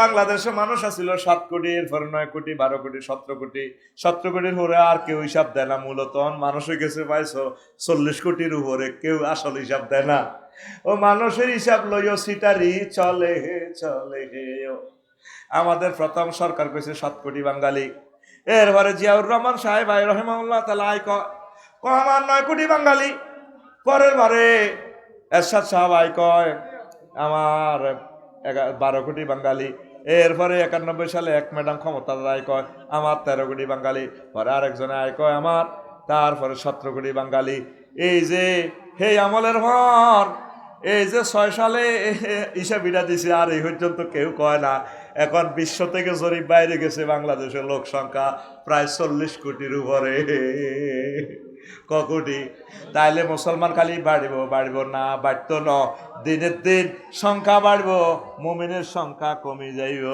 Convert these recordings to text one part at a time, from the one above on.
বাংলাদেশে মানুষ আছিল 7 কোটি, এরপরে 9 কোটি, 12 কোটি, 17 কোটি, 17 কোটির উপরে আর কেউ হিসাব দেয় না। মূলত মানুষ হয়ে গেছে ভাই 40 কোটির উপরে, কেউ আসল হিসাব দেয় না। ও মানুষের হিসাব লইও সিটারি চলে হে চলে হে। আমাদের প্রথম সরকার কইছে 7 কোটি বাঙালি। এরপরে জিয়াউর রহমান সাহেব রহিমাহুল্লাহ তাআলা আমার 9 কোটি বাঙালি। পরের বারে এরশাদ সাহেব কয় আমার 12 কোটি বাঙালি। এরপরে 91 সালে এক ম্যাডাম ক্ষমতা কয় আমার 13 কোটি বাঙালি। পরে আরেকজনে কয় আমার, তারপরে 17 কোটি বাঙালি। এই যে হে আমলের ভর, এই যে 6 সালে হিসাবিটা দিছে, আর এই পর্যন্ত কেউ কয় না। এখন বিশ্ব থেকে জরিপ বাইরে গেছে, বাংলাদেশের লোক সংখ্যা প্রায় 40 কোটির উপরে। ক কোটি? তাইলে মুসলমান খালি বাড়িব না, বাড়ত ন। দিনের দিন সংখ্যা বাড়ব, মুমিনের সংখ্যা কমে যাইব।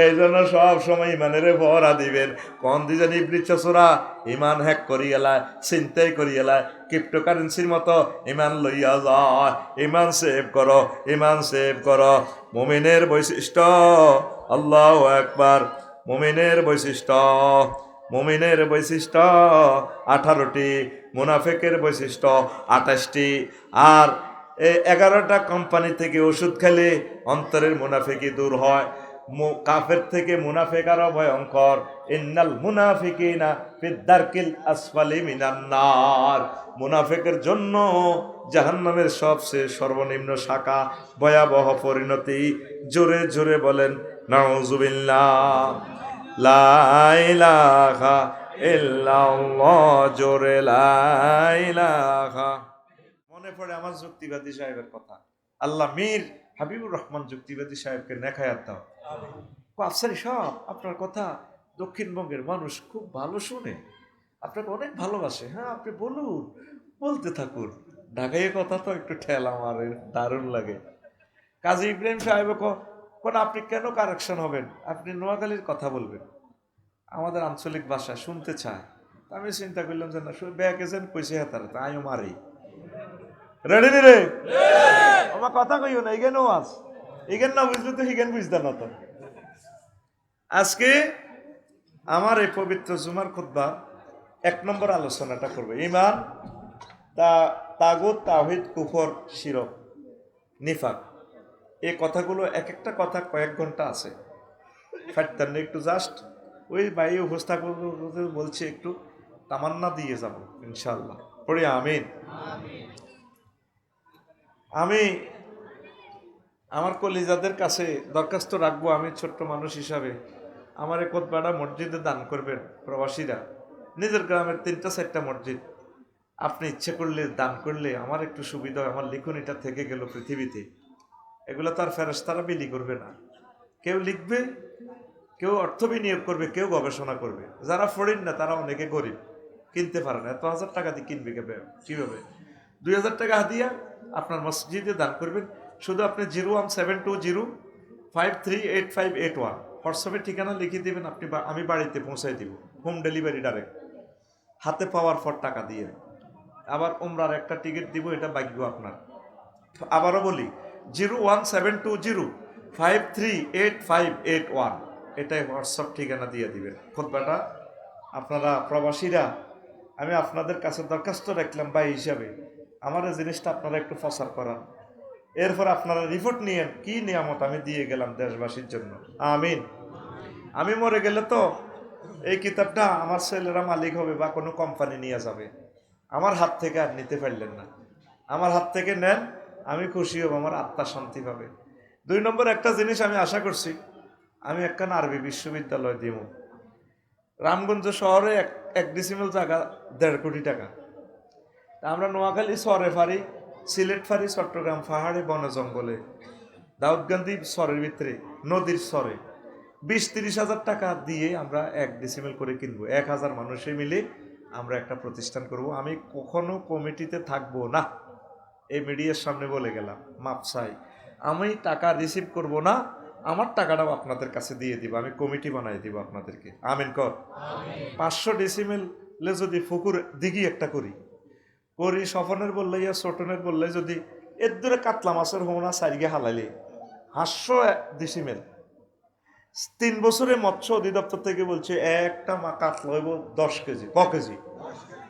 এই জন্য সব সময় ইমানের ভরা দিবেন। কোন দিজন ইবলিস চোরা ইমান হ্যাক করি এলায়, চিন্তাই করি এলায়, ক্রিপ্টোকারেন্সির মতো ইমান লইয়া যায়। ইমান সেভ করো, ইমান সেভ করো। মুমিনের বৈশিষ্ট্য, আল্লাহু আকবার। মুমিনের বৈশিষ্ট্য, মুমিনের বৈশিষ্ট্য 18টি, মুনাফিকের বৈশিষ্ট্য 28টি। আর 11টা কোম্পানি থেকে ওষুধ খেলে অন্তরের মুনাফিকি দূর হয়। কাফের থেকে মুনাফিক আরো ভয়ঙ্কর। ইন্নাল মুনাফিকিনা ফিদ-দারকিল আসফালি মিনান নার। মুনাফিকের জন্য জাহান্নামের সবচেয়ে সর্বনিম্ন শাখা, ভয়াবহ পরিণতি। জোরে জোরে বলেন নাউজুবিল্লাহ। লা ইলাহা ইল্লাল্লাহ, জোরে লা ইলাহা। মনে পড়ে আমার যুক্তিবাদী সাহেবের কথা। আল্লাহ মীর হাবিবুর রহমান যুক্তিবাদী সাহেবকে নেখায়াত দাও। আফসারি সাহেব, আপনার কথা দক্ষিণবঙ্গের মানুষ খুব ভালো শুনে, আপনাকে অনেক ভালোবাসে। হ্যাঁ, আপনি বলুন, বলতে থাকুন। ঢাকায় কথা তো একটু ঠেলা মারে, দারুণ লাগে। কাজী ইব্রাহিম সাহেব কোন আপনি কেন কারেকশন হবেন, আপনি নোয়াখালীর কথা বলবেন, আমাদের আঞ্চলিক ভাষা শুনতে চায়। আমি চিন্তা করলাম যে না, ব্যাক এজেন্ট কইছে হাতারে তা আমিও মারি। রেডি নি রে? আমার কথা কইও না, এখানেও আস, এখানে না বুঝলে তো হিগেন বুঝতে না। তো আজকে আমার এই পবিত্র জুমার খুতবা 1 নম্বর আলোচনাটা করবে ইমান, তাগুত, তাওহীদ, কুফর, শিরক, নিফাক। এই কথাগুলো এক একটা কথা কয়েক ঘন্টা আছে। ফাটতেন একটু জাস্ট ওই ভাই উপস্থাপন বলছে একটু তামান্না দিয়ে যাব ইনশাআল্লাহ। পড়ি আমিন। আমি আমার কলিজাদের কাছে দরখাস্ত রাখবো, আমি ছোট্ট মানুষ হিসাবে, আমার এক খুতবাটা মসজিদে দান করবেন প্রবাসীরা। নিজের গ্রামের 3-4টা মসজিদ আপনি ইচ্ছে করলে দান করলে আমার একটু সুবিধা হয়। আমার লিখনিটা থেকে গেল পৃথিবীতে, এগুলো তো আর ফেরেশতারা বিলি করবে না। কেউ লিখবে, কেউ অর্থ বিনিয়োগ করবে, কেউ গবেষণা করবে। যারা ফড়িন না তারা অনেকে গরিব, কিনতে পারে না। এত 1000 টাকা দিয়ে কিনবে কিভাবে? 2000 টাকা হাদিয়া আপনার মসজিদে দান করবেন। শুধু আপনি 01720538581 হোয়াটসঅ্যাপের ঠিকানা লিখে দেবেন, আমি বাড়িতে পৌঁছাই দিব, হোম ডেলিভারি ডাইরেক্ট, হাতে পাওয়ার পর টাকা দিয়ে। আবার উমরার একটা টিকিট দিব, এটা ভাগ্য আপনার। আবারও বলি, 01720538581, এটাই হোয়াটসঅ্যাপ ঠিকানা দিয়ে দিবেন। খুতবাটা আপনারা প্রবাসীরা, আমি আপনাদের কাছে দরখাস্ত রাখলাম ভাই হিসাবে, আমার এই জিনিসটা আপনারা একটু প্রচার করান। এরপর আপনারা রিপোর্ট নিয়েন কি নিয়ামত আমি দিয়ে গেলাম দেশবাসীর জন্য। আমিন। আমি মরে গেলে তো এই কিতাবটা আমার ছেলেরা মালিক হবে বা কোনো কোম্পানি নিয়ে যাবে, আমার হাত থেকে আর নিতে পারলেন না। আমার হাত থেকে নেন, আমি খুশি হব, আমার আত্মা শান্তি পাবে। 2 নম্বর একটা জিনিস আমি আশা করছি, আমি একখান আরবি বিশ্ববিদ্যালয় দিব রামগঞ্জ শহরে। 1 ডিসিমেল জায়গা 1.5 কোটি টাকা। আমরা নোয়াখালী শহরে ফারি, সিলেট ফারি, চট্টগ্রাম পাহাড়ে, বনে জঙ্গলে, দাউদকান্দি শহরের ভিতরে, নদীর শহরে 20-30 হাজার টাকা দিয়ে আমরা 1 ডিসিমেল করে কিনবো। 1000 মানুষে মিলে আমরা একটা প্রতিষ্ঠান করব। আমি কখনো কমিটিতে থাকবো না, এই মিডিয়ার সামনে বলে গেলাম, মাপ চাই। আমি টাকা রিসিভ করব না, আমার টাকাটাও আপনাদের কাছে দিয়ে দিব, আমি কমিটি বানাই দিব আপনাদেরকে। আমিন কর। 500 ডিসিমেলে যদি পুকুর দিঘি একটা করি, স্বপনের বললে ছোটনের বললে যদি এর দূরে কাতলা মাছের হোনা সারিগে হালাইলে 500 ডিসিমেল। 3 বছরে মৎস্য অধিদপ্তর থেকে বলছে একটা মা কাতলা হইব 10 কেজি, কেজি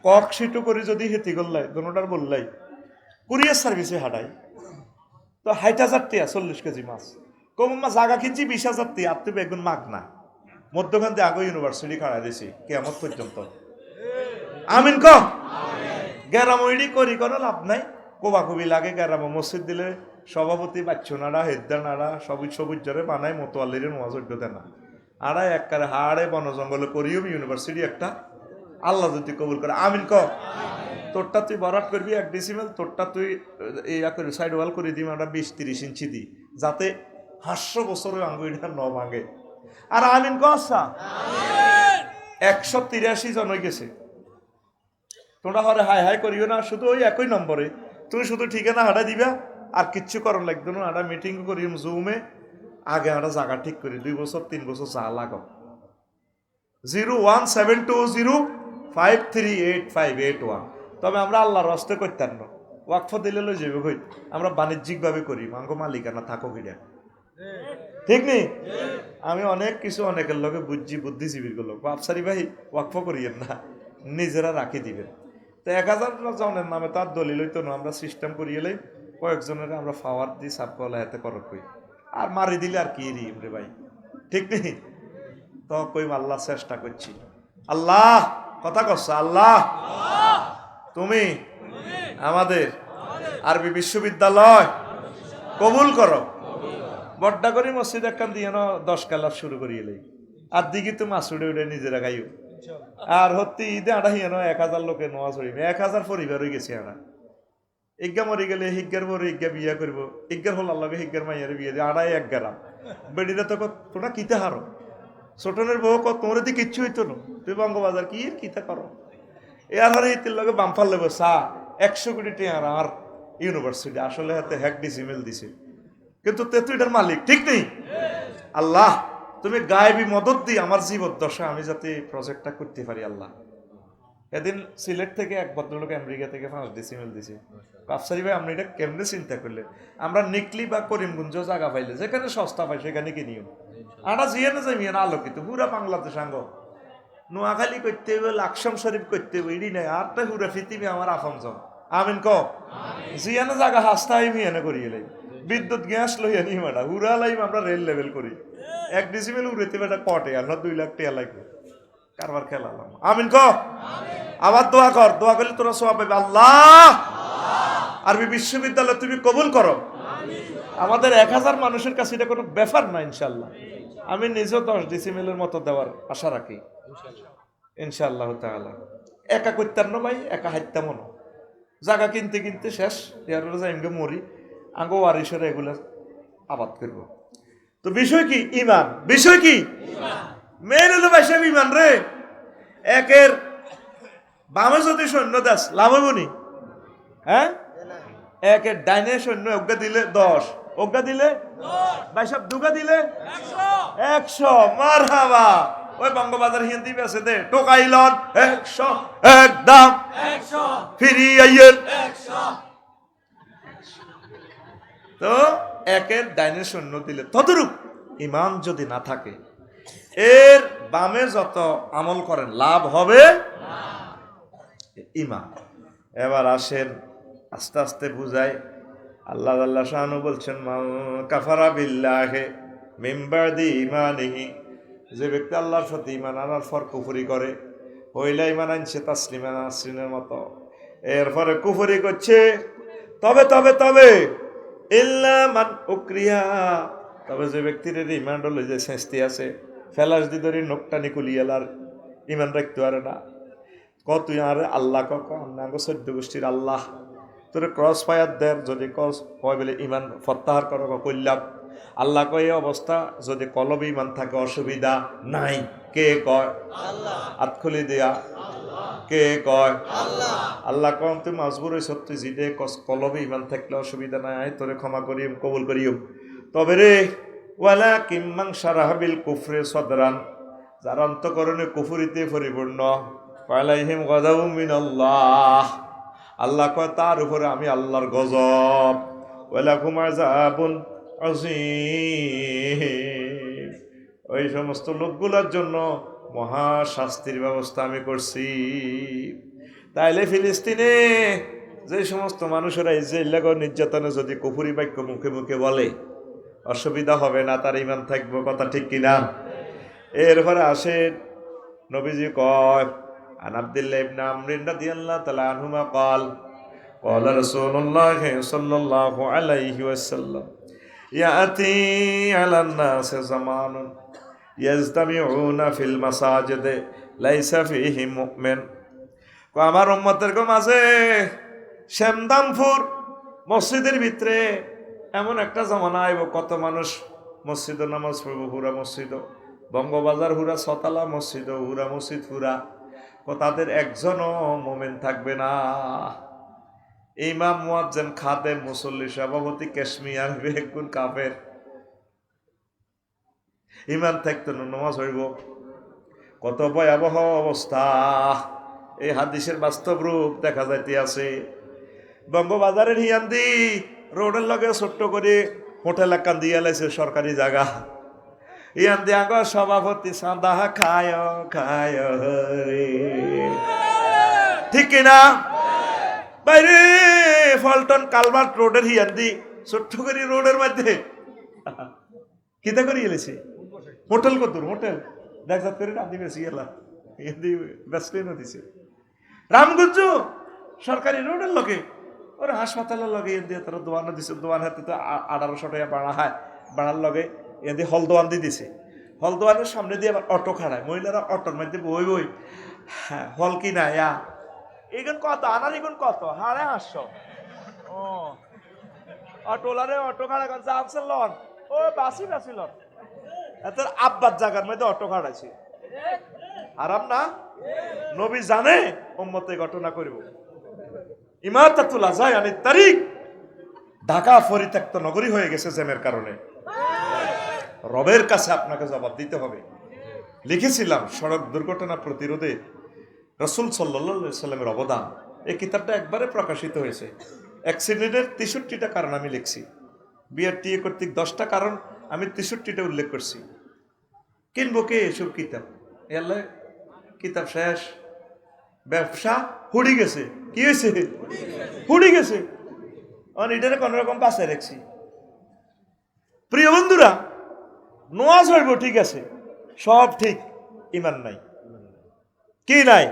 কক সিটু করে যদি হেতি করলাই দোনোটার বললাই কুরিয়ার সার্ভিসে হাঁটাই তো 60,000 টিয়া 40 কেজি মাছ। কম মাছ জাগা কিনছি 20,000 টিয়া, আপনি বেগুন মাগ না মধ্যখান দিয়ে আগে ইউনিভার্সিটি খাড়া দিছি কেমন পর্যন্ত। আমিন ক গেরামইডি করি কোনো লাভ নাই, কোবাকুবি লাগে। গেরাম মসজিদ দিলে সভাপতি বাচ্চু নাড়া হেদ্দা নাড়া সবুজ সবুজ জরে বানায় মতোয়াল্লির মহাযোগ্যতা না আড়াই একবারে হাড়ে বন জঙ্গলে করিও ইউনিভার্সিটি একটা আল্লাহ যদি কবুল করে। আমিন ক তোরটা তুই বরাট করবি 1 ডিসিমেল, তোরটা তুই ইয়া করবি সাইড ওয়াল করে দিবি আমরা 20-30 ইঞ্চি দিই যাতে 500 বছরে আঙ্গুইটা ন ভাঙে। আর আমিন ক আচ্ছা 183 জন হয়ে গেছে। তোমরা হরে হাই হাই করিও না, শুধু ওই একই নম্বরে তুমি শুধু ঠিকানা হাঁটা দিবা আর কিচ্ছু করার লাগতো না। একটা মিটিং করি জুমে আগে একটা জায়গা ঠিক করি 2 বছর 3 বছর চা লাগাও 01720538581। তবে আমরা আল্লাহর রাস্তে করতাম না, ওয়াকফ দিলে লই যাবে কই, আমরা বাণিজ্যিকভাবে করি মাঙ্গো মালিকানা থাকো কিনা, ঠিক নেই? আমি অনেক কিছু অনেকের লগে বুঝছি, বুদ্ধিজীবীর লোক বাপসারি ভাই ওয়াকফ করিয়েন না, নিজেরা রাখি দিবেন। তো 1000 জনের নামে তার দলিল হইতো না, আমরা সিস্টেম করিয়েলেই কয়েকজনের আমরা ফাওয়ার দিই সাবকলা হাতে করক কই আর মারি দিলে আর কি রিম রে ভাই, ঠিক নেই? তো কই আল্লাহ চেষ্টা করছি। আল্লাহ কথা কচ্ছ, আল্লাহ তুমি আমাদের আরবি বিশ্ববিদ্যালয় কবুল করো। বড্ডা করি মসজিদ একখান দিয়ে 10 কালার শুরু করিয়েলেই আর দিকে তো মাছ উড়ে উড়ে নিজেরা গাইও। আর হত্যি ঈদে আড়া হিয়ানো 1000 লোকে নোয়া চড়িবে, 1000 পরিবার হয়ে গেছে। আড়া ইজ্ঞা মরি গেলে হিজ্ঞার বড় ইজ্ঞা বিয়া করবো, ইজ্ঞার হল আল্লাহকে হিজ্ঞার মাইয়ারে বিয়ে দিয়ে আড়াই 1 গ্রাম বেডিরা তো তোমরা কিতে হারো ছোটনের বউ কত তোমরা দিয়ে কিচ্ছু হইতো না, তুই বঙ্গবাজার কি কিতা করো এ আর হারে ইতির লগে বামফার লেবো চা 100 কোটি টাকা আর ইউনিভার্সিটি আসলে হাতে 1 ডিসিমেল দিছে কিন্তু তেতুইটার মালিক, ঠিক নেই? আল্লাহ তুমি গায়েবী মদত দিয়ে আমার জীবদ্দশা আমি যাতে প্রজেক্টটা করতে পারি। আল্লাহ এদিন সিলেট থেকে এক ভদ্রলোক আমেরিকা থেকে 5 ডিসিমেল দিছে। কাপসারি ভাই আপনি এটা কেমনে চিন্তা করলেন? আমরা নিকলি বা করিমগঞ্জ জায়গা পাইলে যেখানে সস্তা পাই সেখানে কিনিও আমরা জিয়ে না যাই মিয়া আলোকিত পুরা বাংলাদেশ আঙ্গ নোয়াখালী করতে হবে, লাকসাম শরীফ করতে হবে, ইডি নাই আর তাই হুরা পৃথিবী আমার আফমজন। আমিন ক জিয়ানো জায়গা হাস্তা মিয়ানে করিয়ে লাই বিদ্যুৎ গ্যাস লইয়া নি মাটা হুরা লাইম আমরা রেল লেভেল করি 1 ডিসিমেল উড়েতে বেটা কটে আমরা 2 লাখ টাকা লাগবে কারবার খেলালাম। আমিন ক আবার দোয়া কর, দোয়া করলে তোরা সওয়াব পাবে। আল্লাহ আরবি বিশ্ববিদ্যালয় তুমি কবুল করো। আমাদের 1000 মানুষের কাছে এটা কোনো ব্যাপার না ইনশাল্লাহ। আমি নিজেও 10 ডিসিমেলের মতো দেওয়ার আশা রাখি ইনশাআল্লাহ তাআলা। একা করতাম না ভাই, একা হাইতাম না, জায়গা কিনতে কিনতে শেষ এর যাইমগে মরি আঙ্গো ওয়ারিসের এগুলা আবাদ করব। তো বিষয় কি? ঈমান। বিষয় কি? মেন হলো ভাইসা ঈমান রে। একের বামে যদি সৈন্য দাস লাভ হইব নি? হ্যাঁ, একের ডাইনে সৈন্য অজ্ঞা দিলে 10, অজ্ঞা দিলে ভাইসাব দুগা দিলে 100। মারহাবা। ওই বঙ্গবাজার হিন্দি বেছে দে টোকাইলন 100 একদম 100 ফ্রি আইয়ের 100। তো একের ডাইনে সৈন্য দিলে ততরূপ ঈমান যদি না থাকে এর বামে যত আমল করেন লাভ হবে না। ঈমান। এবার আসেন আস্তে আস্তে বুঝাই। আল্লাহ আল্লাহ শাহানু বলছেন মান কাফারা বিল্লাহি মিন বাদি ঈমানিহি, যে ব্যক্তি আল্লাহর সাথে ঈমান আনার পর কুফরি করে হইলা ঈমান আনছে তাসলিমান নাসরিনের মতো, এরপরে কুফরি করছে তবে তবে তবে ইল্লা মান উকরিহা, তবে যে ব্যক্তির ঈমান হলো যে শাস্তি আছে ফেলাস দি ধরে নোকটানি কুলিয়ালার ঈমান রাখতে পারে না। তুই আর আল্লাহ কাঙ্গ 14 গোষ্ঠীর আল্লাহ তোর ক্রস ফায়ার দের যদি ক্রস হয় বলে ঈমান প্রত্যাহার করো কইলাম। আল্লাহ কয় এই অবস্থা যদি কলবে ঈমান থাকে অসুবিধা নাই। কে কয়? আল্লাহ। হাত খুলি দিয়া কে কয়? আল্লাহ। আল্লাহ কম তুই মাজবুর হইছ, তুই জিদে কলবে ঈমান থাকলে অসুবিধা নাই, তোরে ক্ষমা করিম কবুল করিম। তবে রে ওয়ালা কিম্মান সারাহাবিল কুফরে সদরান, যার অন্তঃকরণে কুফরিতে পরিপূর্ণ ফালাইহিম গযাবুম মিনাল্লাহ, আল্লাহ কয় তার উপরে আমি আল্লাহর গজব। ওয়ালাকুম আযাবুন আযীম। ওই সমস্ত লোকগুলোর জন্য মহা শাস্তির ব্যবস্থা আমি করছি। তাইলে ফিলিস্তিনে যে সমস্ত মানুষেরা ইসরায়েল নির্যাতনে যদি কুফরি বাক্য মুখে মুখে বলে, অসুবিধা হবে না, তার ঈমান থাকবে, কথা ঠিক কিনা? এরপরে আসেন, নবীজি কয়, আন আব্দুল্লাহ ইবনে আমর রাদিয়াল্লাহু তাআলা আনহুমা قال قال رسول الله صلى الله عليه وسلم يأتي على الناس زمان يجتمعون في المساجد ليس فيه مؤمن। আমার উম্মতের মাঝে শ্যামদামপুর মসজিদের ভিতরে এমন একটা জামানা আইব, কত মানুষ মসজিদ নামাজ পড়ব, হুরা মসজিদ, বঙ্গবাজার হুরা, ছতলা মসজিদ হুরা, মসজিদ হুরা, তাদের একজনও মোমেন থাকবে না। ইমাম, মুয়াজ্জিন, খাদেম, মুসল্লি, সভাপতি, কাশ্মীর বেগুন কাফের। ইমান থাকতো না, নামাজ হইব। কত ভয়াবহ অবস্থা! এই হাদিসের বাস্তব রূপ দেখা যাইতে আছে। বঙ্গবাজারের হিয়ান্দি রোডের লগে ছোট্ট করে হোটেল একান দিয়ে লাইছে, সরকারি জায়গা। ইয়ান্দি আগ সভাপতি সাদা খায় খায় রে, ঠিক কিনা? বাইরে ফলটন কালভার্ট রোডের হিয়ান্দি ছোট্ট করে রোডের মধ্যে কিতা করে এলেছে হোটেল, কত হোটেল দেখাত করে রান্ধি বেশি এলা ব্যস্ত দিছে। রামগঞ্জ সরকারি রোডের লগে, ওরা হাসপাতালের লগে দিয়ে তারা দোয়ানো দিছে। দোয়ান হাতে তো 1800 টাকা বাড়া হয়, বাড়ার লগে এদি হল দোয়ান দিয়ে দিছে। হল দোয়ানের সামনে দিয়ে আবার অটো খাড়ায়, মহিলারা অটোর মধ্যে বই বই। হ্যাঁ, হল কি না ইয়া এগুন কত আনার, এগুন কত 550। ও অটোলারে অটো খাড়া করছে, আমছে লন ও বাসি বাসি লন, এত আব্বার জায়গার মধ্যে অটো খাড়াইছে। আরাম না? নবী জানে উম্মতে ঘটনা করব। ইমাতাতুল আযায় আনিত তারিক, ঢাকা পরিত্যক্ত নগরী হয়ে গেছে জ্যামের কারণে। রবের কাছে আপনাকে জবাব দিতে হবে। লিখেছিলাম সড়ক দুর্ঘটনা প্রতিরোধে রাসূল সাল্লাল্লাহু আলাইহি সাল্লামের অবদান। এই কিতাবটা একবারে প্রকাশিত হয়েছে। অ্যাক্সিডেন্টের 63টা কারণ আমি লিখছি। বিআরটিএ কর্তৃক 10টা কারণ আমি 63টা উল্লেখ করছি। কিনবো কে এসব কিতাব? এলে কিতাব শেষ, ব্যবসা হুড়ি গেছে। কি হয়েছে? হুড়ি গেছে। এটারে কোন রকম বাঁচায় রাখছি। প্রিয় বন্ধুরা, নামাজ হইব ঠিক আছে, সব ঠিক, ইমান নাই। কি নাই?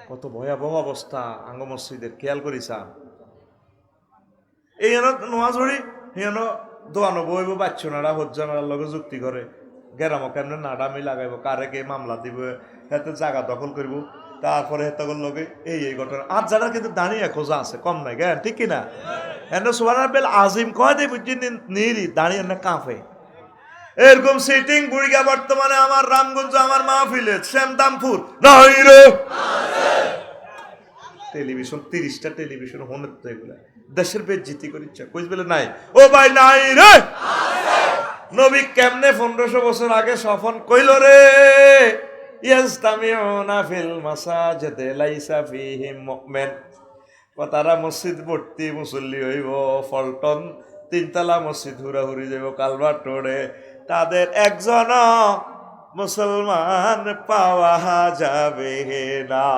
কত ভয়াবহ অবস্থা আঙ্গ মসজিদের, খেয়াল করিসাম। এই নামাজ হড়ি হেন দোয়ানো বইব, বাচ্চনারা হজ্জানার লগে যুক্তি করে, গেরামো কেমনে নাডামি লাগাইব, কারে কে মামলা দিব, হেতে জায়গা দখল করব, তারপরে হেতগর লগে এই ঘটনা। আর যারা কিন্তু দাঁড়িয়ে খোঁজা আছে, কম নাই জ্ঞান, ঠিক কিনা? এনে সুবহানাল বেল আজিম কয় দে বুঝছি নিরি দাঁড়িয়ে না কাঁপে। এরকম সিটিং বুড়িগা বর্তমানে আমার রামগঞ্জ, আমার মাহফিলে শ্যামদামপুর নাই রে। টেলিভিশন 30টা টেলিভিশন হনে তো এগুলা দেশের বেজ্জিতি করে ইচ্ছা কইস বলে নাই। ও ভাই নাই রে। নবী কেমনে 1500 বছর আগে সফন কইল রে, ইয়াস্তামিউনা ফিল মাসাজিদে লাইসা ফীহিম মুমিন। তারা মসজিদ ভর্তি মুসল্লি হইব, ফলটন 3তলা মসজিদ হুরাহুরি যাইব, কালভার্ট রোডে তাদের একজন মুসলমান পাওয়া যাবে না।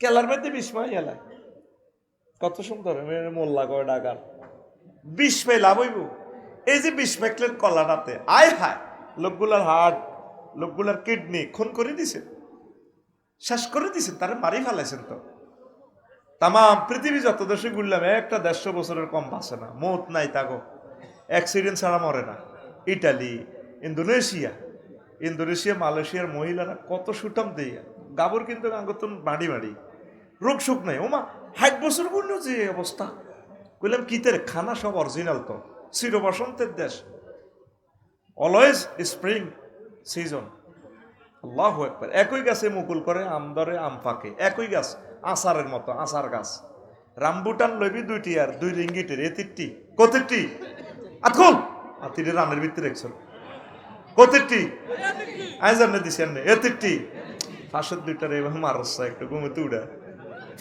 কেলার মধ্যে বিস্ময় এলাকা কত সুন্দর মোল্লা করে ডাকার 20 পাই লাভ হইব। এই যে 20 পাইলেন কলাটাতে, আয় হায়, লোকগুলার হার্ট, লোকগুলার কিডনি খুন করে দিছেন, শেষ করে দিছেন, তারা মারি ফেলাইছেন। তো তাম পৃথিবী যত দেশে ঘুরলাম, একটা 150 বছরের কম বাঁচে না, মত নাই তাগো, অ্যাক্সিডেন্ট ছাড়া মরে না। ইটালি, ইন্দোনেশিয়া, মালয়েশিয়ার মহিলারা কত সুটাম দিয়ে গাবর, কিন্তু আঙ্গতন বাড়ি বাড়ি রোগ সুখ নাই। ওমা 60 বছর গুলো যে অবস্থা, কইলাম কিতের খানা সব অরিজিনাল। তো চির বসন্তের দেশ, অলওয়েজ স্প্রিং সিজন। আল্লাহু আকবার। একই গাছে মুকুল করে, আম ধরে, আম পাকে, একই গাছ, আচারের মতো, আচার গাছ। রামবুটান লইবি 2টি আর 2 রিঙ্গিটের, এতিরটি কতিরটি আতকুল আতিরে রানের ভিতরে রেখছিল, কতিরটি আই জানে দিছেন এতিরটি ফাঁসের 2টার এবার মারস একটু ঘুমে তুড়া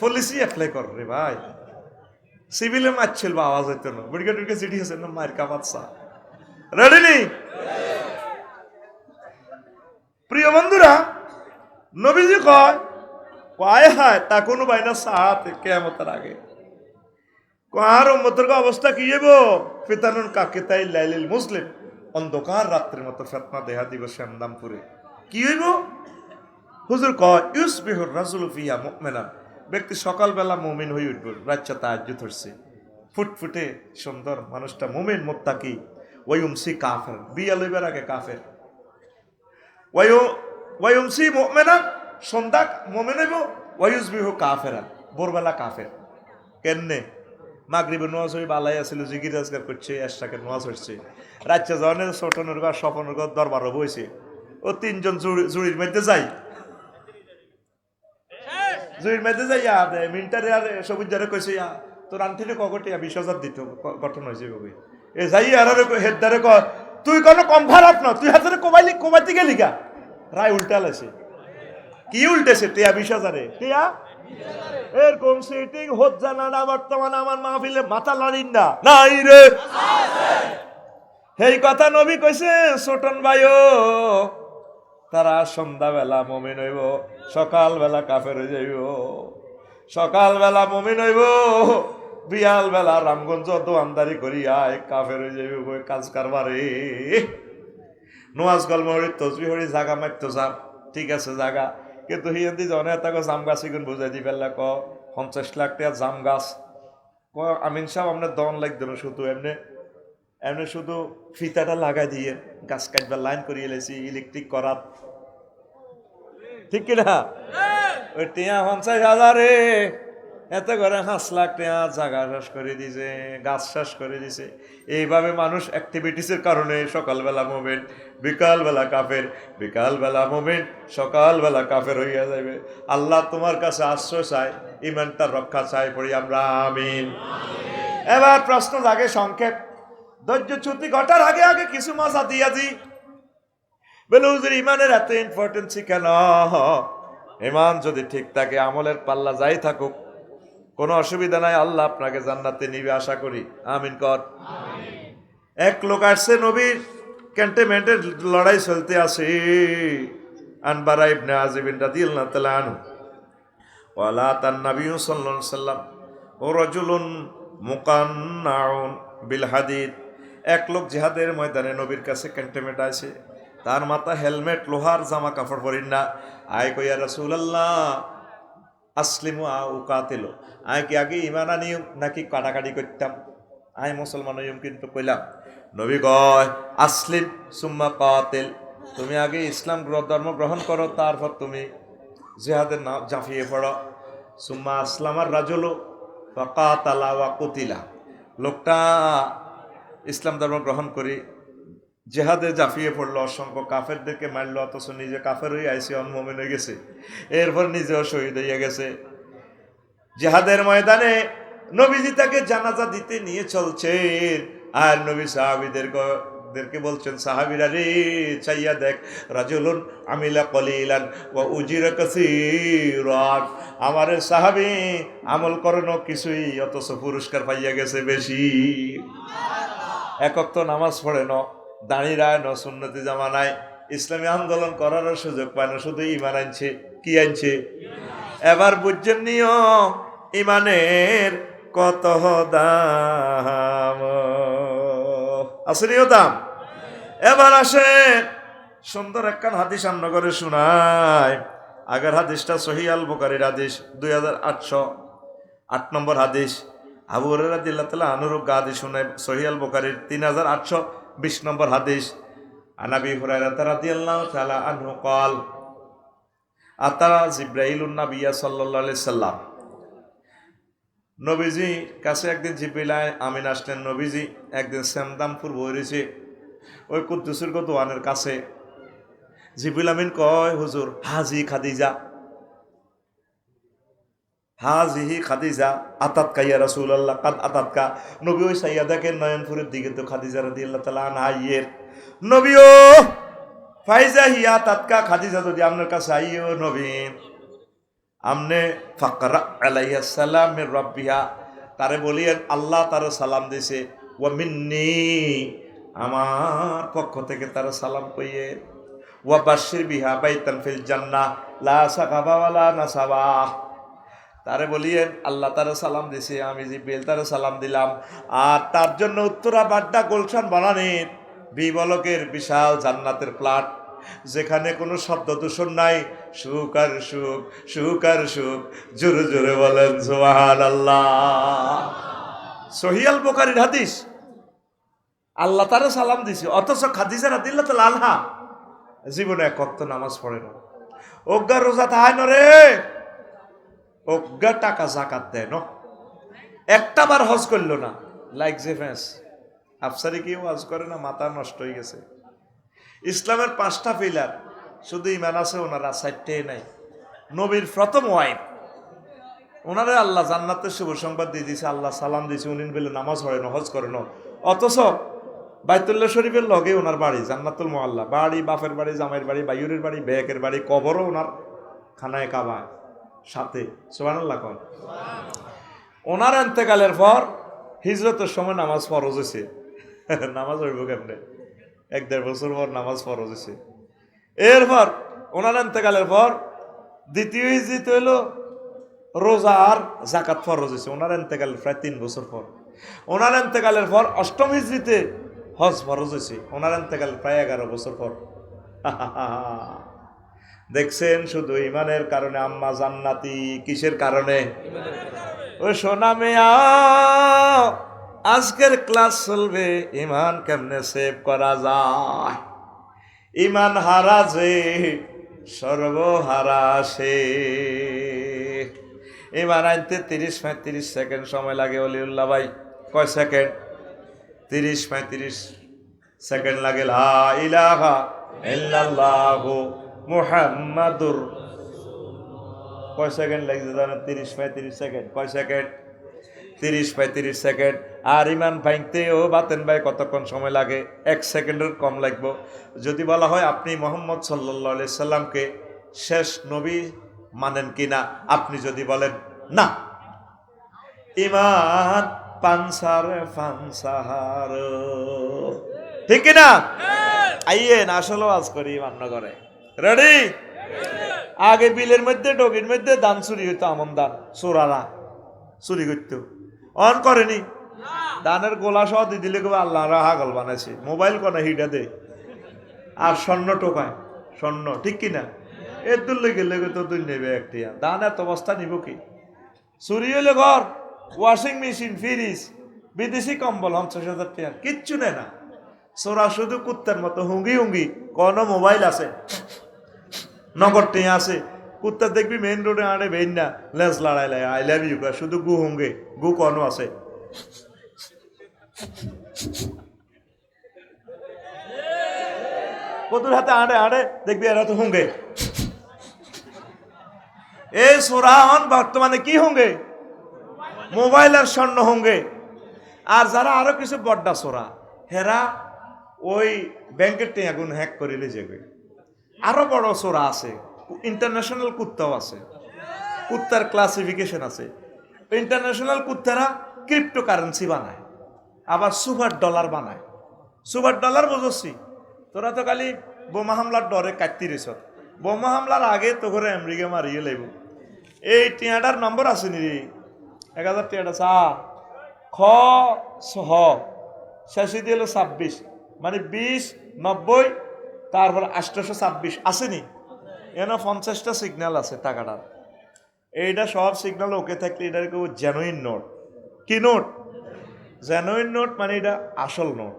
পলিসি অ্যাপ্লাই কর রে ভাই। সিভিলে মারছিল বা আওয়াজ হইতো না, ব্রিগেডকে চিঠি আছে না মায়ের কামাচ্ছা। রেডি নি? প্রিয় বন্ধুরা, নবীজি কয় কয় হায় তা কোনো বাইনা সাহাতে কেয়ামতের আগে আর উম্মতের অবস্থা কি হইব? ফিতানুন কাকে তাই লাইলিল মুসলিম, অন্ধকার রাত্রের মতো ফেতনা দেহা দিব শ্যামদামপুরে। কি হইব? হুজুর কয় ইউসবিহুর রাজুলু ফিহা মুমিনা, ব্যক্তি সকালবেলা মুমিন হয়ে উঠবে, রাতটা তাহাজ্জুদ হচ্ছে, ফুটফুটে সুন্দর মানুষটা মুমিন মুত্তাকি। ওয়ায়ুমসি কাফের, বিয়া লইবার আগে কাফের। ওয়ায়ুমসি মুমিনা, সন্ধ্যা মুমিন হইব। ওয়ায়ুসবিহু কাফেরা, ভোরবেলা কাফের। কেননে? মাগরিবের নোয়াজ হয়ে বালাই আসছিল, জিগির রাজগার করছে, এশরাকের নোয়াজ হচ্ছে, রাজ্য জনের ছোটনের ঘর স্বপনের ঘর দরবারও বইছে। ও তিনজন জুড়ির মধ্যে যাই, জুড়ির মধ্যে যাই মিন্টারে আর সবুজ যারে কইছে তোর আন্টিরে কগটে 20,000 দিত, গঠন হয়েছে কবি এ যাই আর হেদারে ক তুই কোনো কম খারাপ না, তুই হাজারে কোবাইতে গেলি গা। রায় উল্টালেছে। কি উল্টেছে? টিয়া 20,000 টিয়া এরকম সিটিং হত জানা না বর্তমানে আমার মাহফিলে মাথা লাড়িন না নাই রে। এই কথা নবী কইছে ছোটন ভাইও, তারা সন্ধ্যাবেলা মুমিন হইব, সকালবেলা কাফের হয়ে যাইব। সকালবেলা মুমিন হইব, বিয়াল বেলা রামগঞ্জ দোয়ানদারি করিয়া কাফের হয়ে যাইব কাজ কারবারে। নোয়াজ গল্প হরি তসবি হরি জাগা মারতো যাম, ঠিক আছে জাগা, কিন্তু হিন্দি জনে তাকে জাম গাছ এগুন বুঝাই দি পেলা ক 50 লাখ টাকা জাম গাছ। আমিন সাহেব আপনার দন লাগতো না, শুধু এমনি এমনি শুধু ফিতাটা লাগাই দিয়ে গাছ কাটবার লাইন করিয়ে লেছি ইলেকট্রিক করার, ঠিক কিনা? ওই টিয়া 50,000 এত করে 5 লাখ টাকা জাগা শেষ করে দিছে, গাছ শেষ করে দিছে। এইভাবে মানুষ অ্যাক্টিভিটিসের কারণে সকালবেলা মুমিন, বিকালবেলা কাফের, বিকালবেলা মুমিন, সকালবেলা কাফের হইয়া যাবে। আল্লাহ তোমার কাছে আশ্রয় চাই, ইমানটার রক্ষা চাই, পড়ি আমরা আমিন। এবার প্রশ্ন জাগে সংক্ষেপ, ধৈর্যচ্যুতি ঘটার আগে আগে কিছু মজা দিয়া দি। বলে হুজুর ইমানের এত ইম্পর্টেন্সি কেন? ইমান যদি ঠিক থাকে, আমলের পাল্লা যাই থাকুক, কোনো অসুবিধা নাই, আল্লাহ আপনাকে জান্নাতে নিবে আশা করি, আমিন কর। এক লোক আসছে নবীর ক্যান্টনমেন্টের লড়াই চলতে আছে, আনবারা ইবনে আজিব রাদিয়াল্লাহু তাআলা আনহু ওয়ালা তান নবী সাল্লাল্লাহু আলাইহি সাল্লাম ও রাজুলুন মুকান্নাউন বিল হাদিদ। এক লোক জিহাদের ময়দানে নবীর কাছে ক্যান্টনমেন্ট আছে, তার মাথা হেলমেট, লোহার জামা কাপড় পরিন না। আয় কইয়া রাসূলুল্লাহ আসলিমু উকাতিলু, আয় কি আগে ইমান আনিও নাকি কাটাকাটি করতাম? আয় মুসলমান হইম কিন্তু কইলাম। নবী কয় আসলিম সুম্মা কাতিল, তুমি আগে ইসলাম ধর্ম গ্রহণ করো, তারপর তুমি জিহাদের না জাফিয়ে পড়ো। সুম্মা আসলামার রাজুলু ফাকাতালা ওয়া কুতিলা, লোকটা ইসলাম ধর্ম গ্রহণ করি জেহাদে জাফিয়ে পড়লো, অসংখ্য কাফেরদেরকে মারলো, অথচ নিজে কাফের হয়ে আইসি অনমমিন হয়ে গেছে, এরপর নিজেও শহীদ হইয়া গেছে। জেহাদের ময়দানে নবীজি তাকে জানাজা দিতে নিয়ে চলছেন, আর নবী সাহাবীদেরকে বলছেন, সাহাবীরা রে চাইয়া দেখ, রাজুলুন আমিলা কলিলান ওয়া উজিরা কাসীরান, আমারে সাহাবী আমল করেন কিছুই, অথচ পুরস্কার পাইয়া গেছে বেশি। একক তো নামাজ পড়ে ন, দাঁড়িয়ে রায় ন, সুন্নতি জামা নাই, ইসলামী আন্দোলন করারও সুযোগ পায় না, শুধু ইমান আনছে। কি আনছে? এবার বুঝছেন নিও ইমানের কত দাম আছে, নিও দাম। এবার আসে সুন্দর একখান হাদিস আমরা করে শোনায়। আগের হাদিসটা সহিহ আল বুখারীর হাদিস 2808 নম্বর হাদিস। আবু হুরায়রা রাদিয়াল্লাহু তাআলা আনহু হাদিস শুনে সহিহ আল বুখারীর 3820 নম্বর হাদিস। আনাবি হুরায়রা রাদিয়াল্লাহু তাআলা আনহু قال আতা জিবরাইলুন নাবিয়্যা সাল্লাল্লাহু আলাইহি সাল্লাম, নবীজি কাছে একদিন জিবরাইল আমিন আসলেন। নবীজি একদিন শ্যামদামপুর বইরেছে ওই কুদ্দুসের দোয়ানের কাছে। জিবরাইল আমিন কয়, হুজুর হাজি খাদিজা, হাজিহি খাদিজা আতাতকা ইয়া রাসূলুল্লাহ, কাদ আতাতকা। নবী ওই সাইয়া দেখেন নয়নপুরের দিকে, তো খাদিজা রাদিয়াল্লাহু তাআলা আনহা আইয়ের। নবীও ফাইজা হিয়া তাতকা, খাদিজা যদি আপনার কাছে আইও নবী, আমনে ফাকরা আলাইহিস সালাম মির রাব্বিহা, তারে বলিয়েন আল্লাহ তারে সালাম দিছে, ওয়া মিন্নি, আমার পক্ষ থেকে তারে সালাম কইয়ে, ওয়া বাশশির বিহা বাইতান ফিল জান্নাহ লা সাকাবা ওয়ালা নাসাবা। তারে বলিয়েন আল্লাহ তারে সালাম দিছে, আমি জিব্রাইল তারে সালাম দিলাম, আর তার জন্য উত্তরা বাড্ডা গুলশান বনানীর বিবলকের বিশাল জান্নাতের প্লাট, যেখানে কোনো শব্দ দূষণ নাই, সুখ আর সুখ, সুখ আর সুখ। জোরে জোরে বলেন সুবহানাল্লাহ। সহিহ আল বুখারীর হাদিস। আল্লাহ তারে সালাম দিছে, অথচ খাদিজা রাদিয়াল্লাহু তাআলা আনহা জীবনে এক ওয়াক্ত নামাজ পড়ে না, অজ্ঞা রোজা থায় না রে, অজ্ঞা টাকা যাকাত দেয় না, একটা বার হজ করলো না, লাইক যে ফেন্স আফসারি কি ওয়াজ করে না, মাথা নষ্ট হয়ে গেছে। ইসলামের 5টা পিলার, শুধু ইমান আছে ওনারা 4টেই নাই। নবীর প্রথম ওয়াইফ, ওনারে আল্লাহ জান্নাতের শুভ সংবাদ দিয়ে দিয়েছে, আল্লাহ সালাম দিয়েছে, উনি বলে নামাজ পড়ে না, হজ করে না, অথচ বাইতুল্লাহ শরীফের লগে ওনার বাড়ি জান্নাতুল মুআল্লা, বাড়ি বাপের বাড়ি, জামাইয়ের বাড়ি, বাইরের বাড়ি, বেকের বাড়ি, কবরও ওনার খানায় কাবা সাথে। সুবহানাল্লাহ কোন। ওনার ইন্তেকালের পর হিজরতের সময় নামাজ ফরজ হয়েছে। নামাজ হইব কেমনে? 1-1.5 বছর পর নামাজ ফরজ হয়েছে। এরপর ওনার ইন্তেকালের পর দ্বিতীয় হিজরত হইল রোজা আর যাকাত ফরজ হয়েছে, ওনার ইন্তেকালের প্রায় 3 বছর পর। ওনার ইন্তেকালের পর অষ্টম হিজরিতে হজ ফরজ হয়েছে, ওনার ইন্তেকালের প্রায় 11 বছর পর। দেখছেন, শুধু ইমানের কারণে আম্মা জান্নাতি। কিসের কারণে? ও সোনা মেয়া, আজকের ক্লাস চলবে ইমান কেমনে সেভ করা যায়। ইমান হারা যে সর্বহারা সে। ইমান আনতে 30-35 সেকেন্ড সময় লাগে। অলিউল্লাহ ভাই কয় সেকেন্ড? 30-35 সেকেন্ড লাগে। লা ইলাহা ইল্লাল্লাহু মুহাম্মাদুর, কয় সেকেন্ড লাগছে জানেন? 30-35 সেকেন্ড। কয় সেকেন্ড? 30-35 সেকেন্ড। আর ইমান ভাঙতে ও বাতেন ভাই কতক্ষণ সময় লাগে? 1 সেকেন্ডের কম লাগবে। যদি বলা হয় আপনি মোহাম্মদ সাল্লাল্লাহু আলাইহি সাল্লামকে শেষ নবী মানেন কিনা, আপনি যদি বলেন না, ইমান পানসার ফানসাহার, ঠিক কিনা? আইয়েন আসলে আজ করি ইমান নগরে। রেডি? আগে বিলের মধ্যে ডগির মধ্যে দান চুরি হইতো, আমন দান চোরারা চুরি করতো, অন করেনি। দানের গোলা সহ দিয়ে দিলে কেউ আল্লাহ হাগল বানাইছে। মোবাইল কনে হিটা দে আর স্বর্ণ টোকায়, স্বর্ণ, ঠিক কিনা? এর দূর লেগে লেগে তো দুই নেবে একটি দান, এত বস্তা নিব কি? চুরি হইলে ঘর, ওয়াশিং মেশিন, ফ্রিজ, বিদেশি কম্বল 50,000 টাকা, কিচ্ছু নেয় না। চোরা শুধু কুত্তার মতো হুঙ্গি হুঙ্গি, কোনো মোবাইল আছে, নগদ টিয়া আছে, কুত্তা দেখবি মেইন রোডে আড়ে বেইন না, লেন্স লড়াই লাই, আই লাভ ইউ, শুধু গু হুঙ্গে, গু কোনো আছে। কতুর হাতে আড়ে আড়ে দেখবি এরা তো হুঙ্গে। এই সোরাহন বর্তমানে কি হুঙ্গে? মোবাইল আর স্বর্ণ হুঙ্গে। আর যারা আরো কিছু বড্ডা সোরা, হেরা ওই ব্যাংকের টেয়াগুন হ্যাক করিলে যাবে। আরো বড় সোরা আছে, ইন্টারন্যাশনাল কুত্তাও আছে, কুত্তার ক্লাসিফিকেশন আছে। ইন্টারন্যাশনাল কুত্তারা ক্রিপ্টো কারেন্সি বানায়, আবার সুপার ডলার বানায়। সুপার ডলার বুঝছি? তোরা তো খালি বোমা হামলার ডরে কাটতি রেছ, বোমা হামলার আগে তো করে আমেরিকা মারিয়ে লাইব। এই টিয়াটার নম্বর আছে নি? 1000 টিয়াটা চা খ সহ শেষে দিয়ে 26, মানে 20, 90, তারপর 826 আসেনি? এনে 50টা সিগন্যাল আছে টাকাটার। এইটা সব সিগন্যাল ওকে থাকলে এটার কেউ জেনুইন নোট। কি নোট? জেনুইন নোট, মানে এটা আসল নোট।